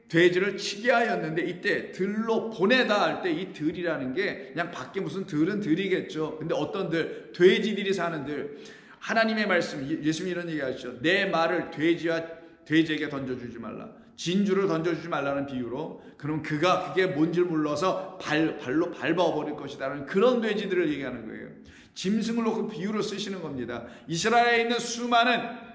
돼지를 치게 하였는데, 이때 들로 보내다 할 때 이 들이라는 게 그냥 밖에 무슨 들은 들이겠죠. 근데 어떤 들? 돼지들이 사는 들. 하나님의 말씀, 예수님이 이런 얘기 하시죠. 내 말을 돼지에게 던져주지 말라. 진주를 던져주지 말라는 비유로, 그럼 그게 뭔지를 몰라서 발로 밟아버릴 것이다라는 그런 돼지들을 얘기하는 거예요. 짐승을 놓고 비유로 쓰시는 겁니다. 이스라엘에 있는 수많은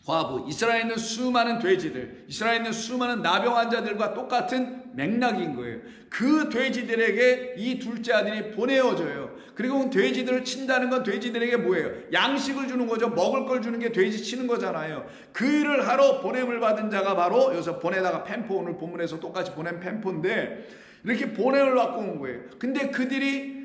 과부, 이스라엘에 있는 수많은 돼지들, 이스라엘에 있는 수많은 나병 환자들과 똑같은 맥락인 거예요. 그 돼지들에게 이 둘째 아들이 보내어져요. 그리고 돼지들을 친다는 건 돼지들에게 뭐예요? 양식을 주는 거죠. 먹을 걸 주는 게 돼지 치는 거잖아요. 그 일을 하러 보냄을 받은 자가 바로 여기서 보내다가 펜포, 오늘 본문에서 똑같이 보낸 펜포인데, 이렇게 보냄을 받고 온 거예요. 근데 그들이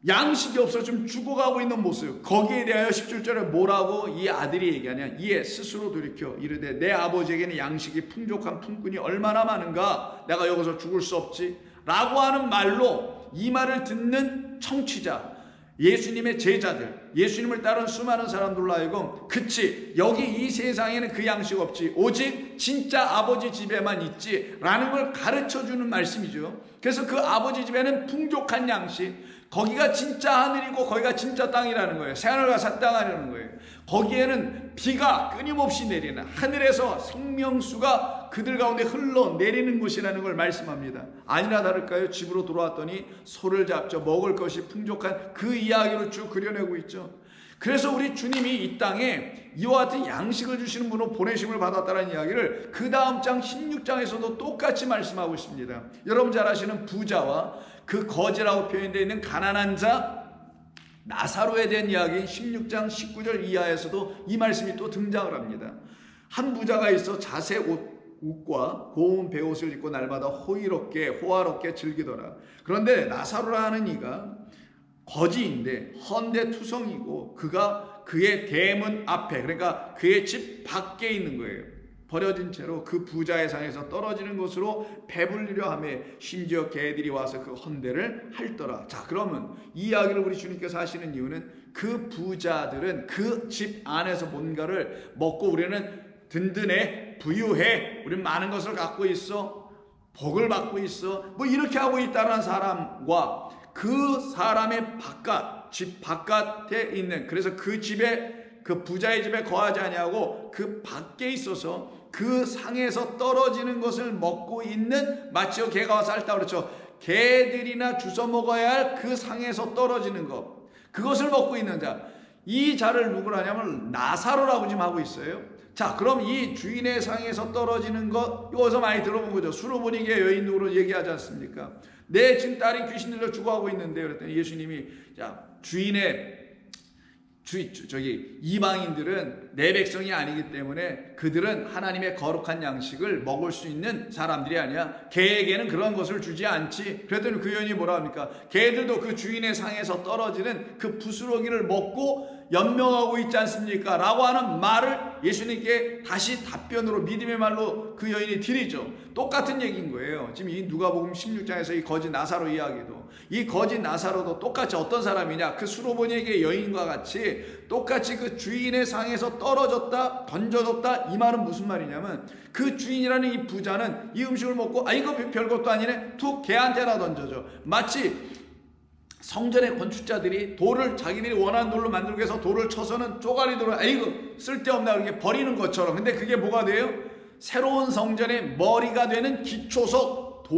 양식이 없어 좀 죽어가고 있는 모습, 거기에 대하여 17절에 뭐라고 이 아들이 얘기하냐. 이에 스스로 돌이켜 이르되 내 아버지에게는 양식이 풍족한 품꾼이 얼마나 많은가, 내가 여기서 죽을 수 없지 라고 하는 말로, 이 말을 듣는 청취자, 예수님의 제자들, 예수님을 따른 수많은 사람들로 하여금, 그치, 여기 이 세상에는 그 양식 없지, 오직 진짜 아버지 집에만 있지 라는 걸 가르쳐주는 말씀이죠. 그래서 그 아버지 집에는 풍족한 양식, 거기가 진짜 하늘이고 거기가 진짜 땅이라는 거예요. 새하늘과 새 땅이라는 거예요. 거기에는 비가 끊임없이 내리는, 하늘에서 생명수가 그들 가운데 흘러내리는 곳이라는 걸 말씀합니다. 아니나 다를까요? 집으로 돌아왔더니 소를 잡죠. 먹을 것이 풍족한 그 이야기로 쭉 그려내고 있죠. 그래서 우리 주님이 이 땅에 이와 같은 양식을 주시는 분으로 보내심을 받았다는 이야기를 그 다음 장 16장에서도 똑같이 말씀하고 있습니다. 여러분 잘 아시는 부자와 그 거지라고 표현되어 있는 가난한 자 나사로에 대한 이야기인 16장 19절 이하에서도 이 말씀이 또 등장을 합니다. 한 부자가 있어 자색 옷과 고운 베옷을 입고 날마다 호화롭게 즐기더라. 그런데 나사로라는 이가 거지인데 헌데투성이고 그가 그의 대문 앞에, 그러니까 그의 집 밖에 있는 거예요. 버려진 채로 그 부자의 상에서 떨어지는 것으로 배불리려 하며 심지어 개들이 와서 그 헌대를 핥더라. 자, 그러면 이 이야기를 우리 주님께서 하시는 이유는 그 부자들은 그 집 안에서 뭔가를 먹고 우리는 든든해, 부유해, 우리는 많은 것을 갖고 있어, 복을 받고 있어, 뭐 이렇게 하고 있다는 사람과 그 사람의 집 바깥에 있는, 그래서 그 집에, 그 부자의 집에 거하지 아니하고 그 밖에 있어서 그 상에서 떨어지는 것을 먹고 있는, 마치 개가 와서 핥다 그렇죠. 개들이나 주워 먹어야 할 그 상에서 떨어지는 것, 그것을 먹고 있는 자, 이 자를 누구라냐면 나사로라고 지금 하고 있어요. 자, 그럼 이 주인의 상에서 떨어지는 것, 이거 많이 들어본 거죠. 수로보니게 여인 누구로 얘기하지 않습니까? 내 지금 딸이 귀신 들려 죽어가고 있는데, 그랬더니 예수님이, 자, 이방인들은 내 백성이 아니기 때문에 그들은 하나님의 거룩한 양식을 먹을 수 있는 사람들이 아니야. 개에게는 그런 것을 주지 않지. 그랬더니 그 여인이 뭐라 합니까? 개들도 그 주인의 상에서 떨어지는 그 부스러기를 먹고 연명하고 있지 않습니까? 라고 하는 말을 예수님께 다시 답변으로, 믿음의 말로 그 여인이 드리죠. 똑같은 얘기인 거예요. 지금 이 누가복음 16장에서 이 거지 나사로 이야기도, 이 거지 나사로도 똑같이 어떤 사람이냐, 그 수로보니에게 여인과 같이 똑같이 그 주인의 상에서 떨어졌다, 던져졌다. 이 말은 무슨 말이냐면, 그 주인이라는 이 부자는 이 음식을 먹고, 이거 별것도 아니네, 툭 개한테나 던져줘. 마치 성전의 건축자들이 돌을 자기들이 원하는 돌로 만들기 위해서 돌을 쳐서는 쪼가리 돌을, 이거 쓸데없나 이렇게 버리는 것처럼. 근데 그게 뭐가 돼요? 새로운 성전의 머리가 되는 기초석,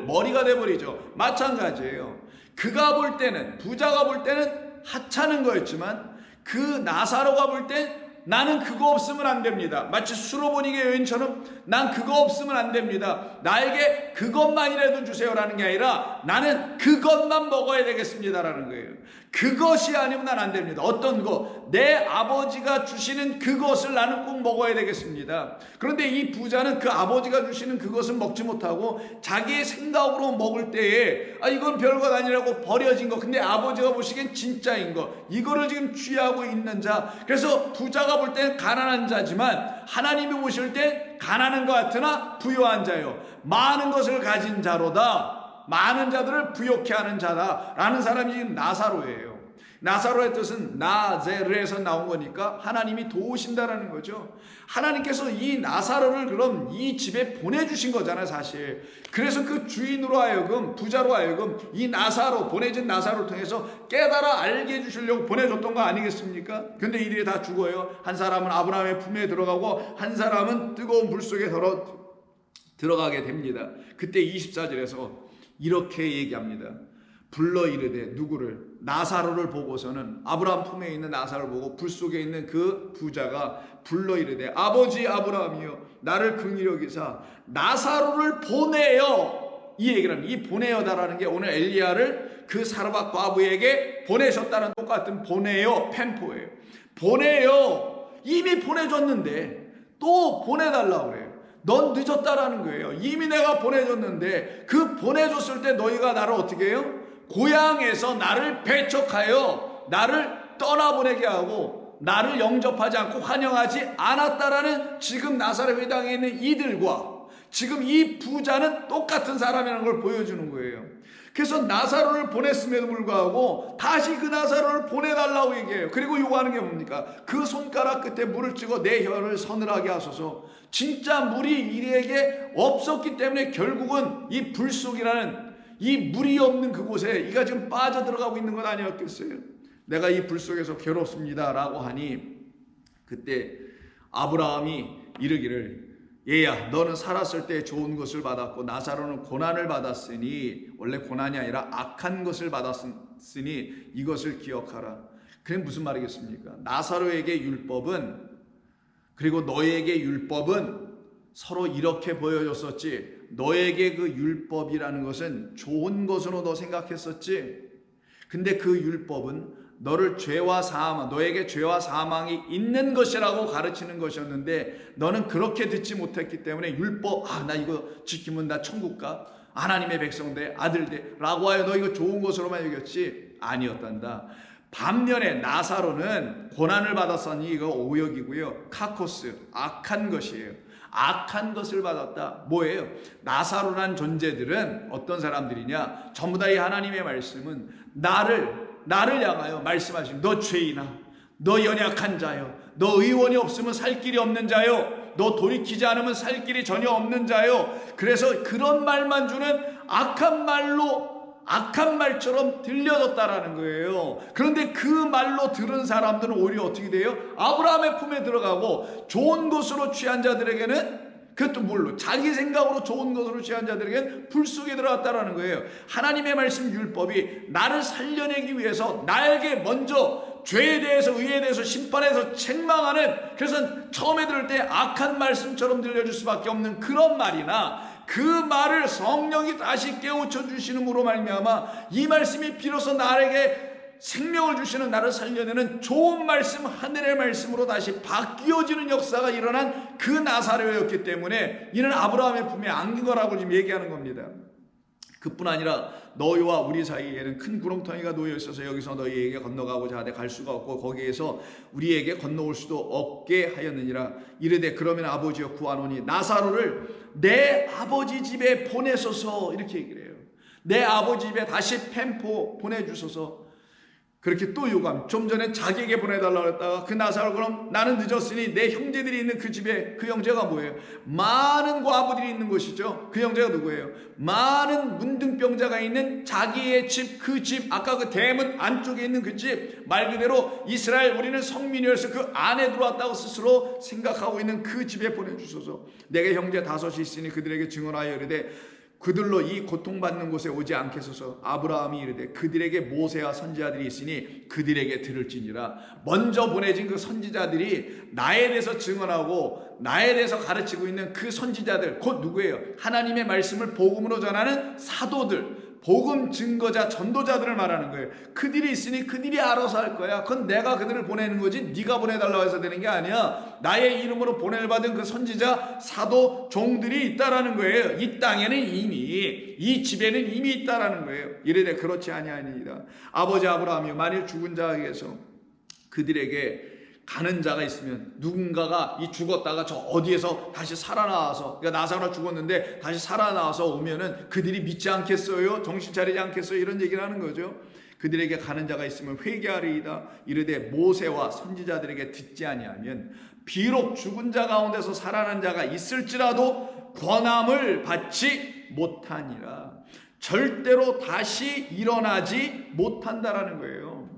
머리가 돼버리죠. 마찬가지예요. 그가 볼 때는, 부자가 볼 때는 하찮은 거였지만, 그 나사로가 볼 땐 나는 그거 없으면 안 됩니다. 마치 수로보니게 여인처럼 난 그거 없으면 안 됩니다. 나에게 그것만이라도 주세요라는 게 아니라 나는 그것만 먹어야 되겠습니다라는 거예요. 그것이 아니면 난 안 됩니다. 어떤 거? 내 아버지가 주시는 그것을 나는 꼭 먹어야 되겠습니다. 그런데 이 부자는 그 아버지가 주시는 그것을 먹지 못하고 자기의 생각으로 먹을 때에 이건 별것 아니라고 버려진 거, 근데 아버지가 보시기엔 진짜인 거, 이거를 지금 취하고 있는 자. 그래서 부자가 볼 때는 가난한 자지만 하나님이 보실 때 가난한 것 같으나 부유한 자요, 많은 것을 가진 자로다, 많은 자들을 부욕케 하는 자다라는 사람이 지금 나사로예요. 나사로의 뜻은 나제르에서 나온 거니까 하나님이 도우신다라는 거죠. 하나님께서 이 나사로를 그럼 이 집에 보내주신 거잖아요, 사실. 그래서 그 주인으로 하여금, 부자로 하여금 이 나사로, 보내진 나사로를 통해서 깨달아 알게 해주시려고 보내줬던 거 아니겠습니까? 근데 이들이 다 죽어요. 한 사람은 아브라함의 품에 들어가고 한 사람은 뜨거운 불 속에 들어가게 됩니다. 그때 24절에서 이렇게 얘기합니다. 불러 이르되, 누구를? 나사로를 보고서는, 아브라함 품에 있는 나사로를 보고 불 속에 있는 그 부자가 불러 이르되, 아버지 아브라함이여, 나를 긍휼히 여기사 나사로를 보내요. 이 얘기를 합니다. 이 보내요다라는 게 오늘 엘리야를 그 사르밧 과부에게 보내셨다는 똑같은 보내요, 펜포예요. 보내요. 이미 보내줬는데 또 보내달라고 그래요. 넌 늦었다라는 거예요. 이미 내가 보내줬는데, 그 보내줬을 때 너희가 나를 어떻게 해요? 고향에서 나를 배척하여 나를 떠나보내게 하고 나를 영접하지 않고 환영하지 않았다라는, 지금 나사렛 회당에 있는 이들과 지금 이 부자는 똑같은 사람이라는 걸 보여주는 거예요. 그래서 나사로를 보냈음에도 불구하고 다시 그 나사로를 보내달라고 얘기해요. 그리고 요구하는 게 뭡니까? 그 손가락 끝에 물을 찍어 내 혀를 서늘하게 하소서. 진짜 물이 이에게 없었기 때문에 결국은 이 불속이라는 이 물이 없는 그곳에 이가 지금 빠져들어가고 있는 건 아니었겠어요? 내가 이 불 속에서 괴롭습니다 라고 하니, 그때 아브라함이 이르기를, 얘야, 너는 살았을 때 좋은 것을 받았고 나사로는 고난을 받았으니, 원래 고난이 아니라 악한 것을 받았으니 이것을 기억하라. 그게 무슨 말이겠습니까? 나사로에게 율법은, 그리고 너에게 율법은 서로 이렇게 보여줬었지, 너에게 그 율법이라는 것은 좋은 것으로 너 생각했었지. 근데 그 율법은 너를 죄와 사망, 너에게 죄와 사망이 있는 것이라고 가르치는 것이었는데, 너는 그렇게 듣지 못했기 때문에 율법, 나 이거 지키면 나 천국 가, 하나님의 백성 돼, 아들 돼 라고 하여 너 이거 좋은 것으로만 여겼지, 아니었단다. 반면에 나사로는 고난을 받았으니 이거 오역이고요, 카코스, 악한 것이에요. 악한 것을 받았다. 뭐예요? 나사로란 존재들은 어떤 사람들이냐? 전부 다 이 하나님의 말씀은 나를 향하여 말씀하시면, 너 죄인아, 너 연약한 자요, 너 의원이 없으면 살 길이 없는 자요, 너 돌이키지 않으면 살 길이 전혀 없는 자요. 그래서 그런 말만 주는 악한 말처럼 들려졌다라는 거예요. 그런데 그 말로 들은 사람들은 오히려 어떻게 돼요? 아브라함의 품에 들어가고 좋은 것으로 취한 자들에게는, 그것도 물론 자기 생각으로 좋은 것으로 취한 자들에게는 불 속에 들어갔다라는 거예요. 하나님의 말씀 율법이 나를 살려내기 위해서 나에게 먼저 죄에 대해서, 의에 대해서, 심판에서 책망하는, 그래서 처음에 들을 때 악한 말씀처럼 들려줄 수밖에 없는 그런 말이나, 그 말을 성령이 다시 깨우쳐 주시는으로 말미암아 이 말씀이 비로소 나에게 생명을 주시는, 나를 살려내는 좋은 말씀, 하늘의 말씀으로 다시 바뀌어지는 역사가 일어난 그 나사로였기 때문에 이는 아브라함의 품에 안긴 거라고 지금 얘기하는 겁니다. 그뿐 아니라 너희와 우리 사이에는 큰 구렁텅이가 놓여 있어서 여기서 너희에게 건너가고자 하되 갈 수가 없고 거기에서 우리에게 건너올 수도 없게 하였느니라. 이르되 그러면 아버지여 구하노니 나사로를 내 아버지 집에 보내소서. 이렇게 얘기를 해요. 내 아버지 집에 다시 펜포 보내주소서. 그렇게 또 요구함. 좀 전에 자기에게 보내달라고 했다가 그 나사로, 그럼 나는 늦었으니 내 형제들이 있는 그 집에, 그 형제가 뭐예요? 많은 과부들이 있는 곳이죠. 그 형제가 누구예요? 많은 문둥병자가 있는 자기의 집, 그 집, 아까 그 대문 안쪽에 있는 그 집, 말 그대로 이스라엘, 우리는 성민이어서 그 안에 들어왔다고 스스로 생각하고 있는 그 집에 보내주소서. 내게 형제 5이 있으니 그들에게 증언하여 이르되 그들로 이 고통받는 곳에 오지 않게 하소서. 아브라함이 이르되 그들에게 모세와 선지자들이 있으니 그들에게 들을지니라. 먼저 보내진 그 선지자들이 나에 대해서 증언하고 나에 대해서 가르치고 있는 그 선지자들, 곧 누구예요? 하나님의 말씀을 복음으로 전하는 사도들, 복음 증거자 전도자들을 말하는 거예요. 그들이 있으니 그들이 알아서 할 거야. 그건 내가 그들을 보내는 거지 네가 보내달라고 해서 되는 게 아니야. 나의 이름으로 보냄을 받은 그 선지자 사도 종들이 있다라는 거예요. 이 땅에는 이미, 이 집에는 이미 있다라는 거예요. 이르되 그렇지 아니하니이다. 아버지 아브라함이 만일 죽은 자에게서 그들에게 가는 자가 있으면, 누군가가 이 죽었다가 저 어디에서 다시 살아나와서, 그러니까 나사로가 죽었는데 다시 살아나와서 오면은 그들이 믿지 않겠어요? 정신 차리지 않겠어요? 이런 얘기를 하는 거죠. 그들에게 가는 자가 있으면 회개하리이다. 이르되 모세와 선지자들에게 듣지 아니하면 비록 죽은 자 가운데서 살아난 자가 있을지라도 권함을 받지 못하니라. 절대로 다시 일어나지 못한다라는 거예요.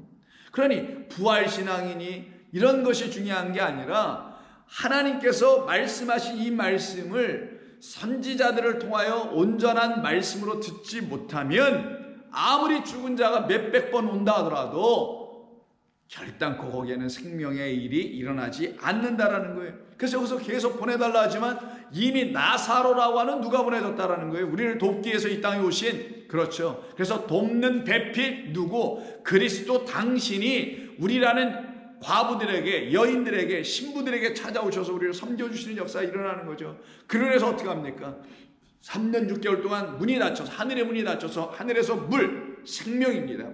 그러니 부활신앙이니 이런 것이 중요한 게 아니라 하나님께서 말씀하신 이 말씀을 선지자들을 통하여 온전한 말씀으로 듣지 못하면 아무리 죽은 자가 몇백 번 온다 하더라도 결단코 거기에는 생명의 일이 일어나지 않는다라는 거예요. 그래서 여기서 계속 보내달라 하지만 이미 나사로라고 하는 누가 보내졌다라는 거예요. 우리를 돕기 위해서 이 땅에 오신, 그렇죠. 그래서 돕는 배필 누구? 그리스도 당신이 우리라는 과부들에게, 여인들에게, 신부들에게 찾아오셔서 우리를 섬겨주시는 역사가 일어나는 거죠. 그래서 어떻게 합니까? 3년 6개월 동안 문이 닫혀서, 하늘의 문이 닫혀서 하늘에서 물, 생명입니다.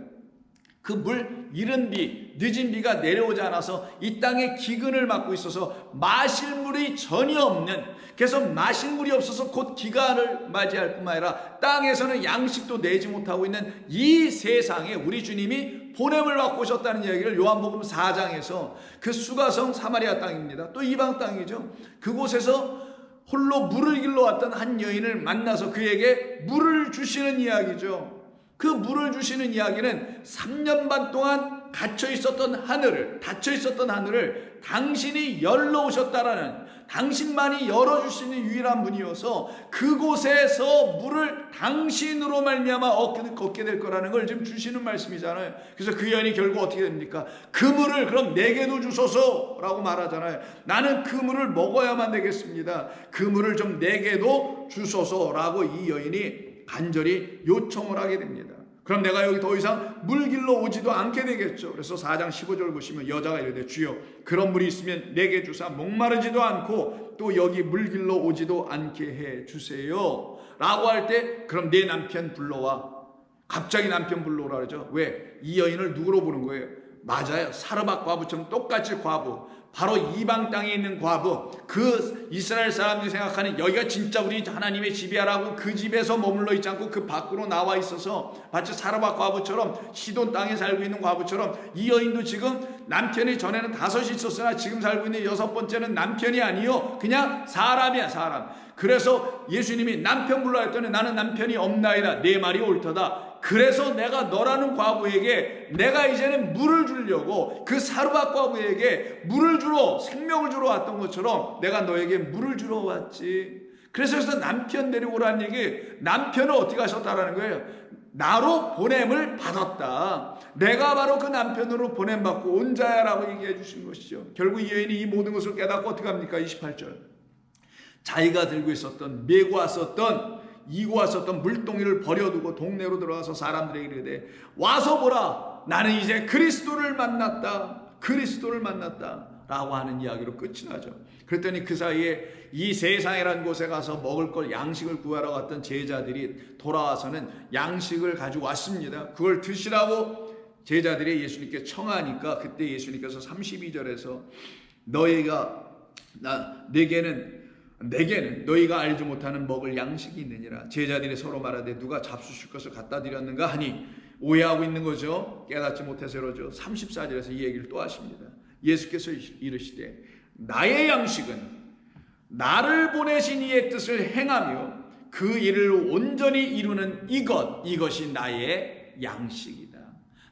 그 물, 이른 비, 늦은 비가 내려오지 않아서 이 땅에 기근을 맞고 있어서 마실 물이 전혀 없는, 그래서 마실 물이 없어서 곧 기간을 맞이할 뿐만 아니라 땅에서는 양식도 내지 못하고 있는 이 세상에 우리 주님이 보냄을 받고 오셨다는 이야기를 요한복음 4장에서, 그 수가성 사마리아 땅입니다. 또 이방 땅이죠. 그곳에서 홀로 물을 길러 왔던 한 여인을 만나서 그에게 물을 주시는 이야기죠. 그 물을 주시는 이야기는 3년 반 동안 닫혀 있었던 하늘을 당신이 열러 오셨다라는, 당신만이 열어줄 수 있는 유일한 분이어서 그곳에서 물을 당신으로 말미암아 얻게 될 거라는 걸 지금 주시는 말씀이잖아요. 그래서 그 여인이 결국 어떻게 됩니까? 그 물을 그럼 내게도 주소서라고 말하잖아요. 나는 그 물을 먹어야만 되겠습니다. 그 물을 좀 내게도 주소서라고 이 여인이 간절히 요청을 하게 됩니다. 그럼 내가 여기 더 이상 물 길러 오지도 않게 되겠죠. 그래서 4장 15절 보시면 여자가 이르되 주여 그런 물이 있으면 내게 주사 목마르지도 않고 또 여기 물 길러 오지도 않게 해 주세요 라고 할 때, 그럼 내 남편 불러와. 갑자기 남편 불러오라 그러죠. 왜? 이 여인을 누구로 보는 거예요? 맞아요. 사르밧 과부처럼 똑같이 과부, 바로 이방 땅에 있는 과부, 그 이스라엘 사람들이 생각하는 여기가 진짜 우리 하나님의 집이야라고 그 집에서 머물러 있지 않고 그 밖으로 나와 있어서 마치 사르밧 과부처럼, 시돈 땅에 살고 있는 과부처럼, 이 여인도 지금 남편이 전에는 5이 있었으나 지금 살고 있는 6번째는 남편이 아니요 그냥 사람이야, 사람. 그래서 예수님이 남편 불러 했더니 나는 남편이 없나이다, 내 말이 옳도다. 그래서 내가 너라는 과부에게 내가 이제는 물을 주려고, 그 사르밧 과부에게 물을 주러, 생명을 주러 왔던 것처럼 내가 너에게 물을 주러 왔지. 그래서 남편 데리고 오라는 얘기, 남편을 어떻게 하셨다라는 거예요? 나로 보냄을 받았다. 내가 바로 그 남편으로 보냄받고 온 자야라고 얘기해 주신 것이죠. 결국 이 여인이 이 모든 것을 깨닫고 어떻게 합니까? 28절. 자기가 들고 있었던, 메고 왔었던, 이고 왔었던 물동이를 버려두고 동네로 들어가서 사람들에게 이르되 와서 보라, 나는 이제 그리스도를 만났다 라고 하는 이야기로 끝이 나죠. 그랬더니 그 사이에 이 세상이라는 곳에 가서 먹을 걸, 양식을 구하러 갔던 제자들이 돌아와서는 양식을 가지고 왔습니다. 그걸 드시라고 제자들이 예수님께 청하니까, 그때 예수님께서 32절에서 내게는 너희가 알지 못하는 먹을 양식이 있느니라. 제자들이 서로 말하되 누가 잡수실 것을 갖다 드렸는가 하니, 오해하고 있는 거죠. 깨닫지 못해서 그러죠. 34절에서 이 얘기를 또 하십니다. 예수께서 이르시되 나의 양식은 나를 보내신 이의 뜻을 행하며 그 일을 온전히 이루는 이것이 나의 양식이다.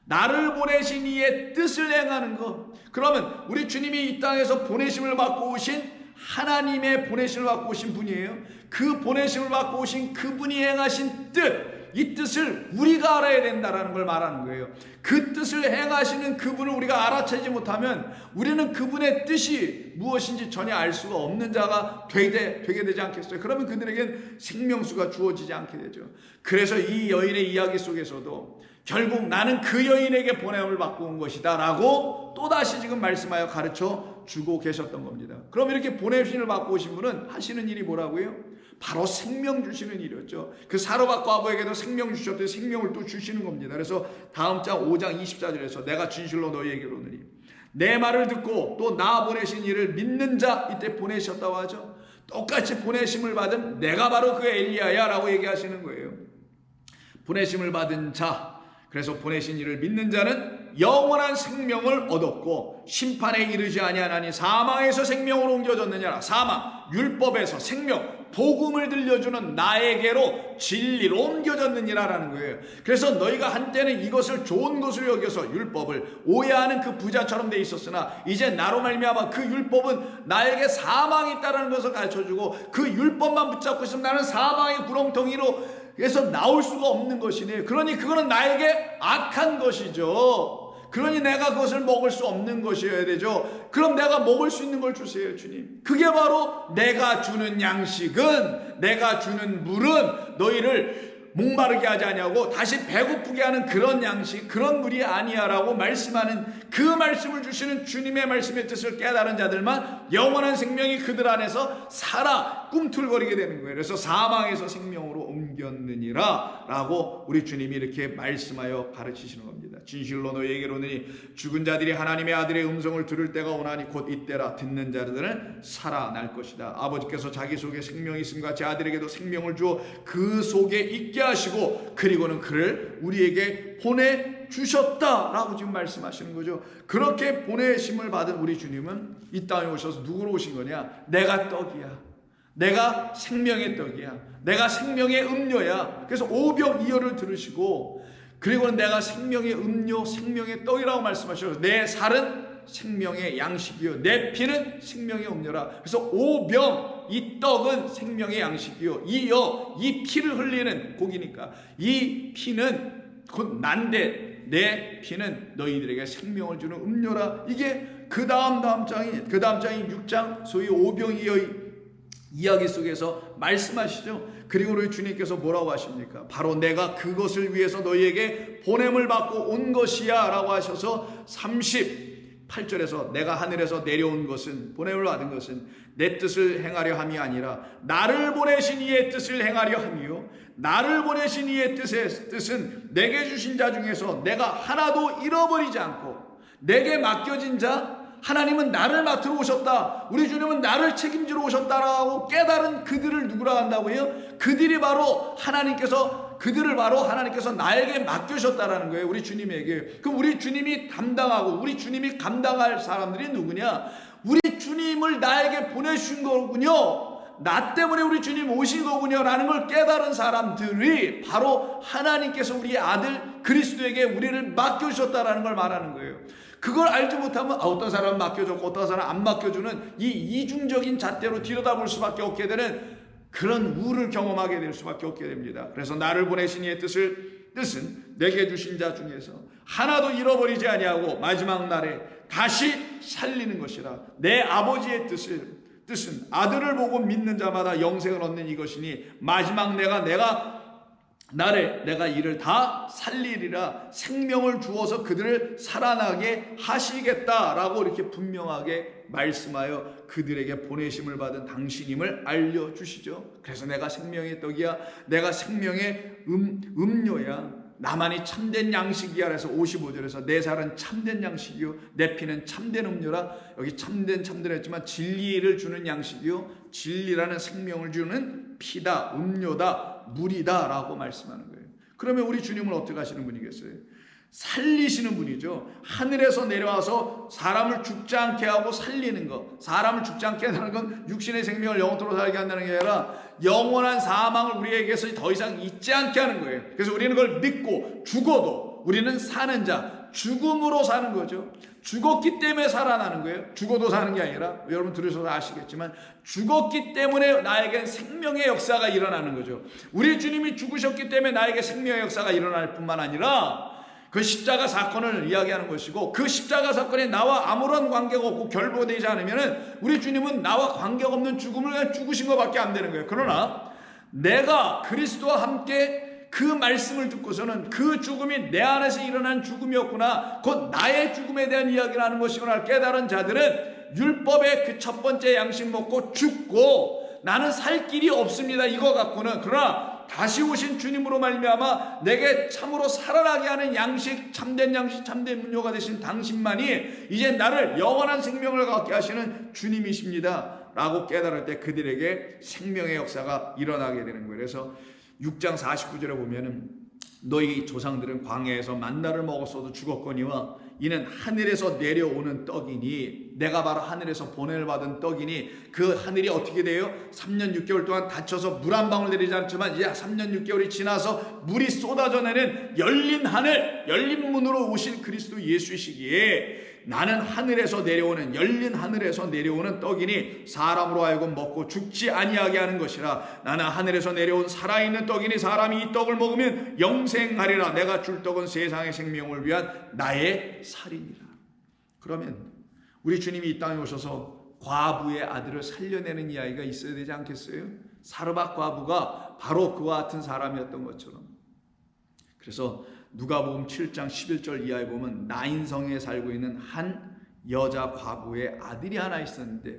나를 보내신 이의 뜻을 행하는 것. 그러면 우리 주님이 이 땅에서 보내심을 받고 오신, 하나님의 보내심을 받고 오신 분이에요. 그 보내심을 받고 오신 그분이 행하신 뜻, 이 뜻을 우리가 알아야 된다라는 걸 말하는 거예요. 그 뜻을 행하시는 그분을 우리가 알아채지 못하면 우리는 그분의 뜻이 무엇인지 전혀 알 수가 없는 자가 되게 되지 않겠어요? 그러면 그들에겐 생명수가 주어지지 않게 되죠. 그래서 이 여인의 이야기 속에서도 결국 나는 그 여인에게 보냄을 받고 온 것이다 라고 또다시 지금 말씀하여 가르쳐 주고 계셨던 겁니다. 그럼 이렇게 보냄신을 받고 오신 분은 하시는 일이 뭐라고요? 바로 생명 주시는 일이었죠. 그 사로잡 과부에게도 생명 주셨더니 생명을 또 주시는 겁니다. 그래서 다음 장 5장 24절에서 내가 진실로 너희에게 이르노니 내 말을 듣고 또 나 보내신 이를 믿는 자, 이때 보내셨다고 하죠. 똑같이 보내심을 받은 내가 바로 그 엘리야야 라고 얘기하시는 거예요. 보내심을 받은 자, 그래서 보내신 이를 믿는 자는 영원한 생명을 얻었고 심판에 이르지 아니하나니 사망에서 생명으로 옮겨졌느냐라. 사망, 율법에서 생명, 복음을 들려주는 나에게로 진리로 옮겨졌느니라라는 거예요. 그래서 너희가 한때는 이것을 좋은 것으로 여겨서 율법을 오해하는 그 부자처럼 돼 있었으나 이제 나로 말미암아 그 율법은 나에게 사망이 있다는 것을 가르쳐주고 그 율법만 붙잡고 있으면 나는 사망의 구렁텅이로 그래서 나올 수가 없는 것이네. 그러니 그거는 나에게 악한 것이죠. 그러니 내가 그것을 먹을 수 없는 것이어야 되죠. 그럼 내가 먹을 수 있는 걸 주세요, 주님. 그게 바로 내가 주는 양식은, 내가 주는 물은 너희를 목마르게 하지 아니하고 다시 배고프게 하는 그런 양식, 그런 물이 아니야 라고 말씀하는 그 말씀을 주시는 주님의 말씀의 뜻을 깨달은 자들만 영원한 생명이 그들 안에서 살아 꿈틀거리게 되는 거예요. 그래서 사망에서 생명으로 옮겼느니라 라고 우리 주님이 이렇게 말씀하여 가르치시는 겁니다. 진실로 너희에게 이르노니 죽은 자들이 하나님의 아들의 음성을 들을 때가 오나니 곧 이때라. 듣는 자들은 살아날 것이다. 아버지께서 자기 속에 생명이 있음과 같이 아들에게도 생명을 주어 그 속에 있게 하시고 그리고는 그를 우리에게 보내주셨다라고 지금 말씀하시는 거죠. 그렇게 보내심을 받은 우리 주님은 이 땅에 오셔서 누구로 오신 거냐? 내가 떡이야, 내가 생명의 떡이야, 내가 생명의 음료야. 그래서 오병이어를 들으시고 그리고는 내가 생명의 음료, 생명의 떡이라고 말씀하셔서 내 살은 생명의 양식이요 내 피는 생명의 음료라. 그래서 오병, 이 떡은 생명의 양식이요 이 피를 흘리는 고기니까 이 피는 곧 난데 내 피는 너희들에게 생명을 주는 음료라. 이게 그 다음 장이 6장 소위 오병이어의 이야기 속에서 말씀하시죠. 그리고 우리 주님께서 뭐라고 하십니까? 바로 내가 그것을 위해서 너희에게 보냄을 받고 온 것이야 라고 하셔서 38절에서 내가 하늘에서 내려온 것은, 보냄을 받은 것은 내 뜻을 행하려 함이 아니라 나를 보내신 이의 뜻을 행하려 함이요 나를 보내신 이의 뜻은 내게 주신 자 중에서 내가 하나도 잃어버리지 않고 내게 맡겨진 자, 하나님은 나를 맡으러 오셨다, 우리 주님은 나를 책임지러 오셨다라고 깨달은 그들을 누구라 한다고요? 그들이 바로 그들을 바로 하나님께서 나에게 맡겨주셨다라는 거예요. 우리 주님에게. 그럼 우리 주님이 담당하고 우리 주님이 감당할 사람들이 누구냐? 우리 주님을 나에게 보내주신 거군요. 나 때문에 우리 주님 오신 거군요 라는 걸 깨달은 사람들이 바로 하나님께서 우리 아들 그리스도에게 우리를 맡겨주셨다라는 걸 말하는 거예요. 그걸 알지 못하면 어떤 사람은 맡겨줬고 어떤 사람은 안 맡겨주는 이 이중적인 잣대로 들여다볼 수밖에 없게 되는 그런 우를 경험하게 될 수밖에 없게 됩니다. 그래서 나를 보내신 이의 뜻은 내게 주신 자 중에서 하나도 잃어버리지 아니하고 마지막 날에 다시 살리는 것이라. 내 아버지의 뜻은 아들을 보고 믿는 자마다 영생을 얻는 이것이니 마지막 내가 이를 다 살리리라. 생명을 주어서 그들을 살아나게 하시겠다라고 이렇게 분명하게 말씀하여 그들에게 보내심을 받은 당신임을 알려주시죠. 그래서 내가 생명의 떡이야, 내가 생명의 음료야, 나만이 참된 양식이야. 그래서 55절에서 내 살은 참된 양식이요 내 피는 참된 음료라. 여기 참된 했지만 진리를 주는 양식이요 진리라는 생명을 주는 피다, 음료다, 물이다 라고 말씀하는 거예요. 그러면 우리 주님은 어떻게 하시는 분이겠어요? 살리시는 분이죠. 하늘에서 내려와서 사람을 죽지 않게 하고 살리는 것. 사람을 죽지 않게 한다는 건 육신의 생명을 영원토록 살게 한다는 게 아니라 영원한 사망을 우리에게서 더 이상 있지 않게 하는 거예요. 그래서 우리는 그걸 믿고 죽어도 우리는 사는 자, 죽음으로 사는 거죠. 죽었기 때문에 살아나는 거예요. 죽어도 사는 게 아니라, 여러분 들으셔서 아시겠지만 죽었기 때문에 나에겐 생명의 역사가 일어나는 거죠. 우리 주님이 죽으셨기 때문에 나에게 생명의 역사가 일어날 뿐만 아니라 그 십자가 사건을 이야기하는 것이고, 그 십자가 사건이 나와 아무런 관계가 없고 결부되지 않으면 우리 주님은 나와 관계가 없는 죽음을 그냥 죽으신 것밖에 안 되는 거예요. 그러나 내가 그리스도와 함께 그 말씀을 듣고서는 그 죽음이 내 안에서 일어난 죽음이었구나, 곧 나의 죽음에 대한 이야기를 하는 것이구나 깨달은 자들은 율법의 그 첫 번째 양식 먹고 죽고 나는 살 길이 없습니다 이거 갖고는, 그러나 다시 오신 주님으로 말미암아 내게 참으로 살아나게 하는 양식, 참된 문료가 되신 당신만이 이제 나를 영원한 생명을 갖게 하시는 주님이십니다 라고 깨달을 때 그들에게 생명의 역사가 일어나게 되는 거예요. 그래서 6장 49절에 보면은 너희 조상들은 광야에서 만나를 먹었어도 죽었거니와 이는 하늘에서 내려오는 떡이니, 내가 바로 하늘에서 보냄을 받은 떡이니, 그 하늘이 어떻게 돼요? 3년 6개월 동안 닫혀서 물 한 방울 내리지 않지만 이제 3년 6개월이 지나서 물이 쏟아져 내는 열린 하늘, 열린 문으로 오신 그리스도 예수이시기에 나는 하늘에서 내려오는, 열린 하늘에서 내려오는 떡이니 사람으로 하여금 먹고 죽지 아니하게 하는 것이라. 나는 하늘에서 내려온 살아있는 떡이니 사람이 이 떡을 먹으면 영생하리라. 내가 줄 떡은 세상의 생명을 위한 나의 살이니라. 그러면 우리 주님이 이 땅에 오셔서 과부의 아들을 살려내는 이야기가 있어야 되지 않겠어요? 사르밧 과부가 바로 그와 같은 사람이었던 것처럼. 그래서 누가복음 7장 11절 이하에 보면 나인성에 살고 있는 한 여자 과부의 아들이 하나 있었는데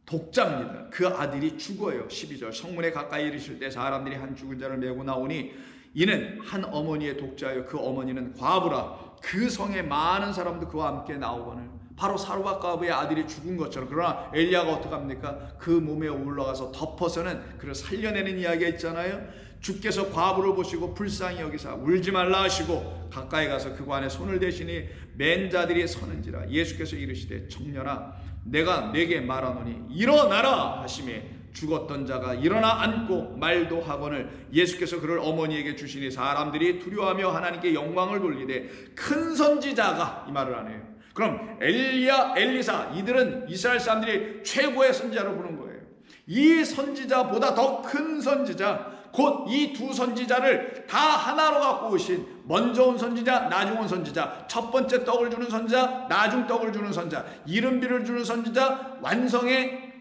독자입니다. 그 아들이 죽어요. 12절 성문에 가까이 이르실 때 사람들이 한 죽은 자를 메고 나오니 이는 한 어머니의 독자요 그 어머니는 과부라. 그 성에 많은 사람도 그와 함께 나오거늘. 바로 사르밧 과부의 아들이 죽은 것처럼. 그러나 엘리야가 어떡합니까? 그 몸에 올라가서 덮어서는 그를 살려내는 이야기가 있잖아요. 주께서 과부를 보시고 불쌍히 여기사 울지 말라 하시고 가까이 가서 그 관에 손을 대시니 맨 자들이 서는지라. 예수께서 이르시되 청년아 내가 네게 말하노니 일어나라 하시매 죽었던 자가 일어나 앉고 말도 하거늘 예수께서 그를 어머니에게 주시니 사람들이 두려워하며 하나님께 영광을 돌리되 큰 선지자가, 이 말을 하네요. 그럼 엘리야, 엘리사 이들은 이스라엘 사람들이 최고의 선지자로 보는 거예요. 이 선지자보다 더 큰 선지자, 곧 이 두 선지자를 다 하나로 갖고 오신, 먼저 온 선지자, 나중 온 선지자, 첫 번째 떡을 주는 선지자, 나중 떡을 주는 선지자, 이른 비를 주는 선지자, 완성의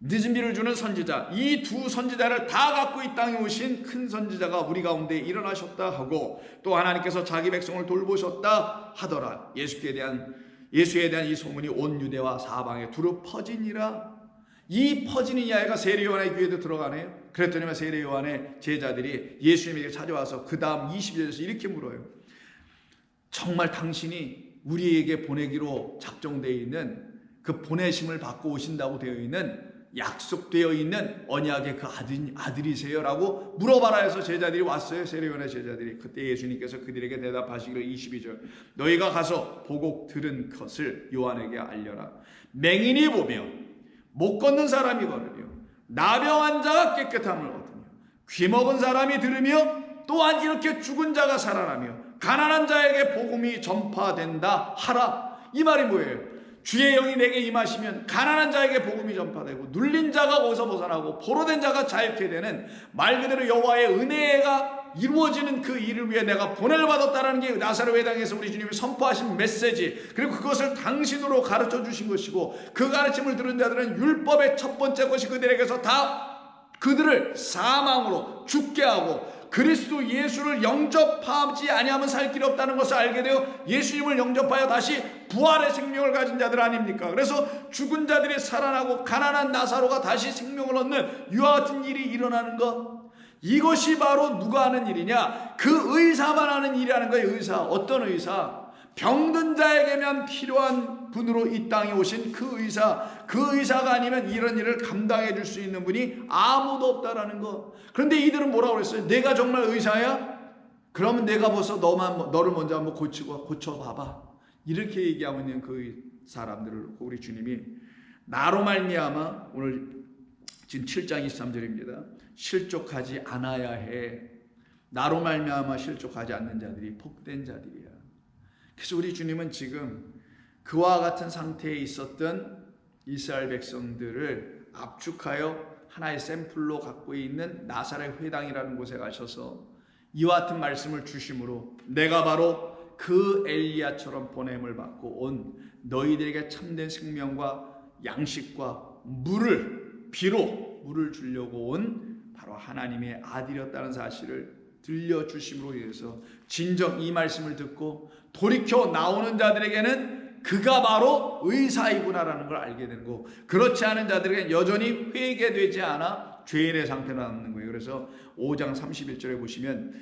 늦은 비를 주는 선지자, 이 두 선지자를 다 갖고 이 땅에 오신 큰 선지자가 우리 가운데 일어나셨다 하고, 또 하나님께서 자기 백성을 돌보셨다 하더라. 예수에 대한 이 소문이 온 유대와 사방에 두루 퍼지니라. 이 퍼지는 이야기가 세례 요한의 귀에도 들어가네요. 그랬더니 세례 요한의 제자들이 예수님에게 찾아와서 그 다음 20절에서 이렇게 물어요. 정말 당신이 우리에게 보내기로 작정되어 있는, 그 보내심을 받고 오신다고 되어 있는, 약속되어 있는 언약의 그 아들이세요? 라고 물어봐라 해서 제자들이 왔어요. 세례 요한의 제자들이. 그때 예수님께서 그들에게 대답하시기를 22절 너희가 가서 보고 들은 것을 요한에게 알려라. 맹인이 보며 못 걷는 사람이 걸으며 나병한 자가 깨끗함을 얻으며 귀 먹은 사람이 들으며 또한 이렇게 죽은 자가 살아나며 가난한 자에게 복음이 전파된다 하라. 이 말이 뭐예요? 주의 영이 내게 임하시면 가난한 자에게 복음이 전파되고 눌린 자가 거기서 벗어나고 포로된 자가 자유케 되는, 말 그대로 여호와의 은혜가 이루어지는 그 일을 위해 내가 보냄을 받았다는 게 나사렛 회당에서 우리 주님이 선포하신 메시지, 그리고 그것을 당신으로 가르쳐 주신 것이고, 그 가르침을 들은 자들은 율법의 첫 번째 것이 그들에게서 다 그들을 사망으로 죽게 하고 그리스도 예수를 영접하지 아니하면 살 길이 없다는 것을 알게 되어 예수님을 영접하여 다시 부활의 생명을 가진 자들 아닙니까? 그래서 죽은 자들이 살아나고 가난한 나사로가 다시 생명을 얻는 이와 같은 일이 일어나는 것, 이것이 바로 누가 하는 일이냐? 그 의사만 하는 일이라는 거예요. 의사. 어떤 의사? 병든 자에게만 필요한 분으로 이 땅에 오신 그 의사, 그 의사가 아니면 이런 일을 감당해 줄 수 있는 분이 아무도 없다라는 거. 그런데 이들은 뭐라고 그랬어요? 내가 정말 의사야? 그러면 내가 벌써 너를 먼저 한번 고쳐봐봐. 이렇게 얘기하고 있는 그 사람들을 우리 주님이 나로 말미암아, 오늘 지금 7장 23절입니다. 실족하지 않아야 해. 나로 말미암아 실족하지 않는 자들이 복된 자들이야. 그래서 우리 주님은 지금 그와 같은 상태에 있었던 이스라엘 백성들을 압축하여 하나의 샘플로 갖고 있는 나사렛 회당이라는 곳에 가셔서 이와 같은 말씀을 주심으로 내가 바로 그 엘리야처럼 보냄을 받고 온 너희들에게 참된 생명과 양식과 비로 물을 주려고 온 바로 하나님의 아들이었다는 사실을 들려주심으로 인해서 진정 이 말씀을 듣고 돌이켜 나오는 자들에게는 그가 바로 의사이구나라는 걸 알게 되는 거고, 그렇지 않은 자들에게는 여전히 회개되지 않아 죄인의 상태로 남는 거예요. 그래서 5장 31절에 보시면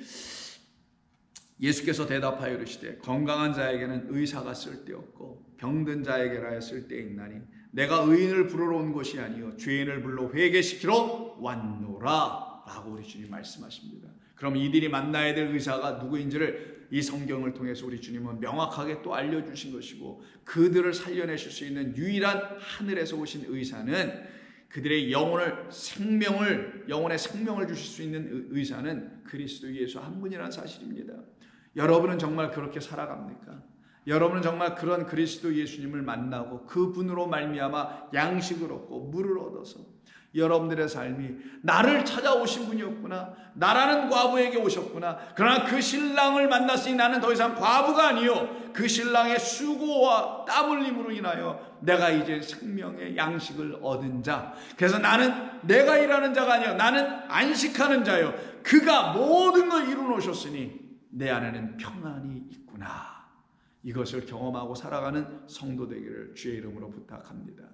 예수께서 대답하여 이르시되 건강한 자에게는 의사가 쓸데없고 병든 자에게라야 쓸데있나니 내가 의인을 부르러 온 것이 아니요 죄인을 불러 회개시키러 왔노라 라고 우리 주님 말씀하십니다. 그럼 이들이 만나야 될 의사가 누구인지를 이 성경을 통해서 우리 주님은 명확하게 또 알려주신 것이고, 그들을 살려내실 수 있는 유일한 하늘에서 오신 의사는, 그들의 영혼의 생명을 주실 수 있는 의사는 그리스도 예수 한 분이라는 사실입니다. 여러분은 정말 그렇게 살아갑니까? 여러분은 정말 그런 그리스도 예수님을 만나고 그분으로 말미암아 양식을 얻고 물을 얻어서 여러분들의 삶이 나를 찾아오신 분이었구나, 나라는 과부에게 오셨구나, 그러나 그 신랑을 만났으니 나는 더 이상 과부가 아니요 그 신랑의 수고와 땀 흘림으로 인하여 내가 이제 생명의 양식을 얻은 자, 그래서 나는 내가 일하는 자가 아니요 나는 안식하는 자요 그가 모든 걸 이루어 놓으셨으니 내 안에는 평안이 있구나, 이것을 경험하고 살아가는 성도 되기를 주의 이름으로 부탁합니다.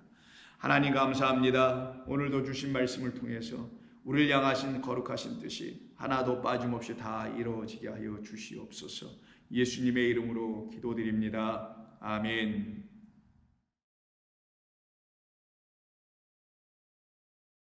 하나님 감사합니다. 오늘도 주신 말씀을 통해서 우리를 향하신 거룩하신 뜻이 하나도 빠짐없이 다 이루어지게 하여 주시옵소서. 예수님의 이름으로 기도드립니다. 아멘.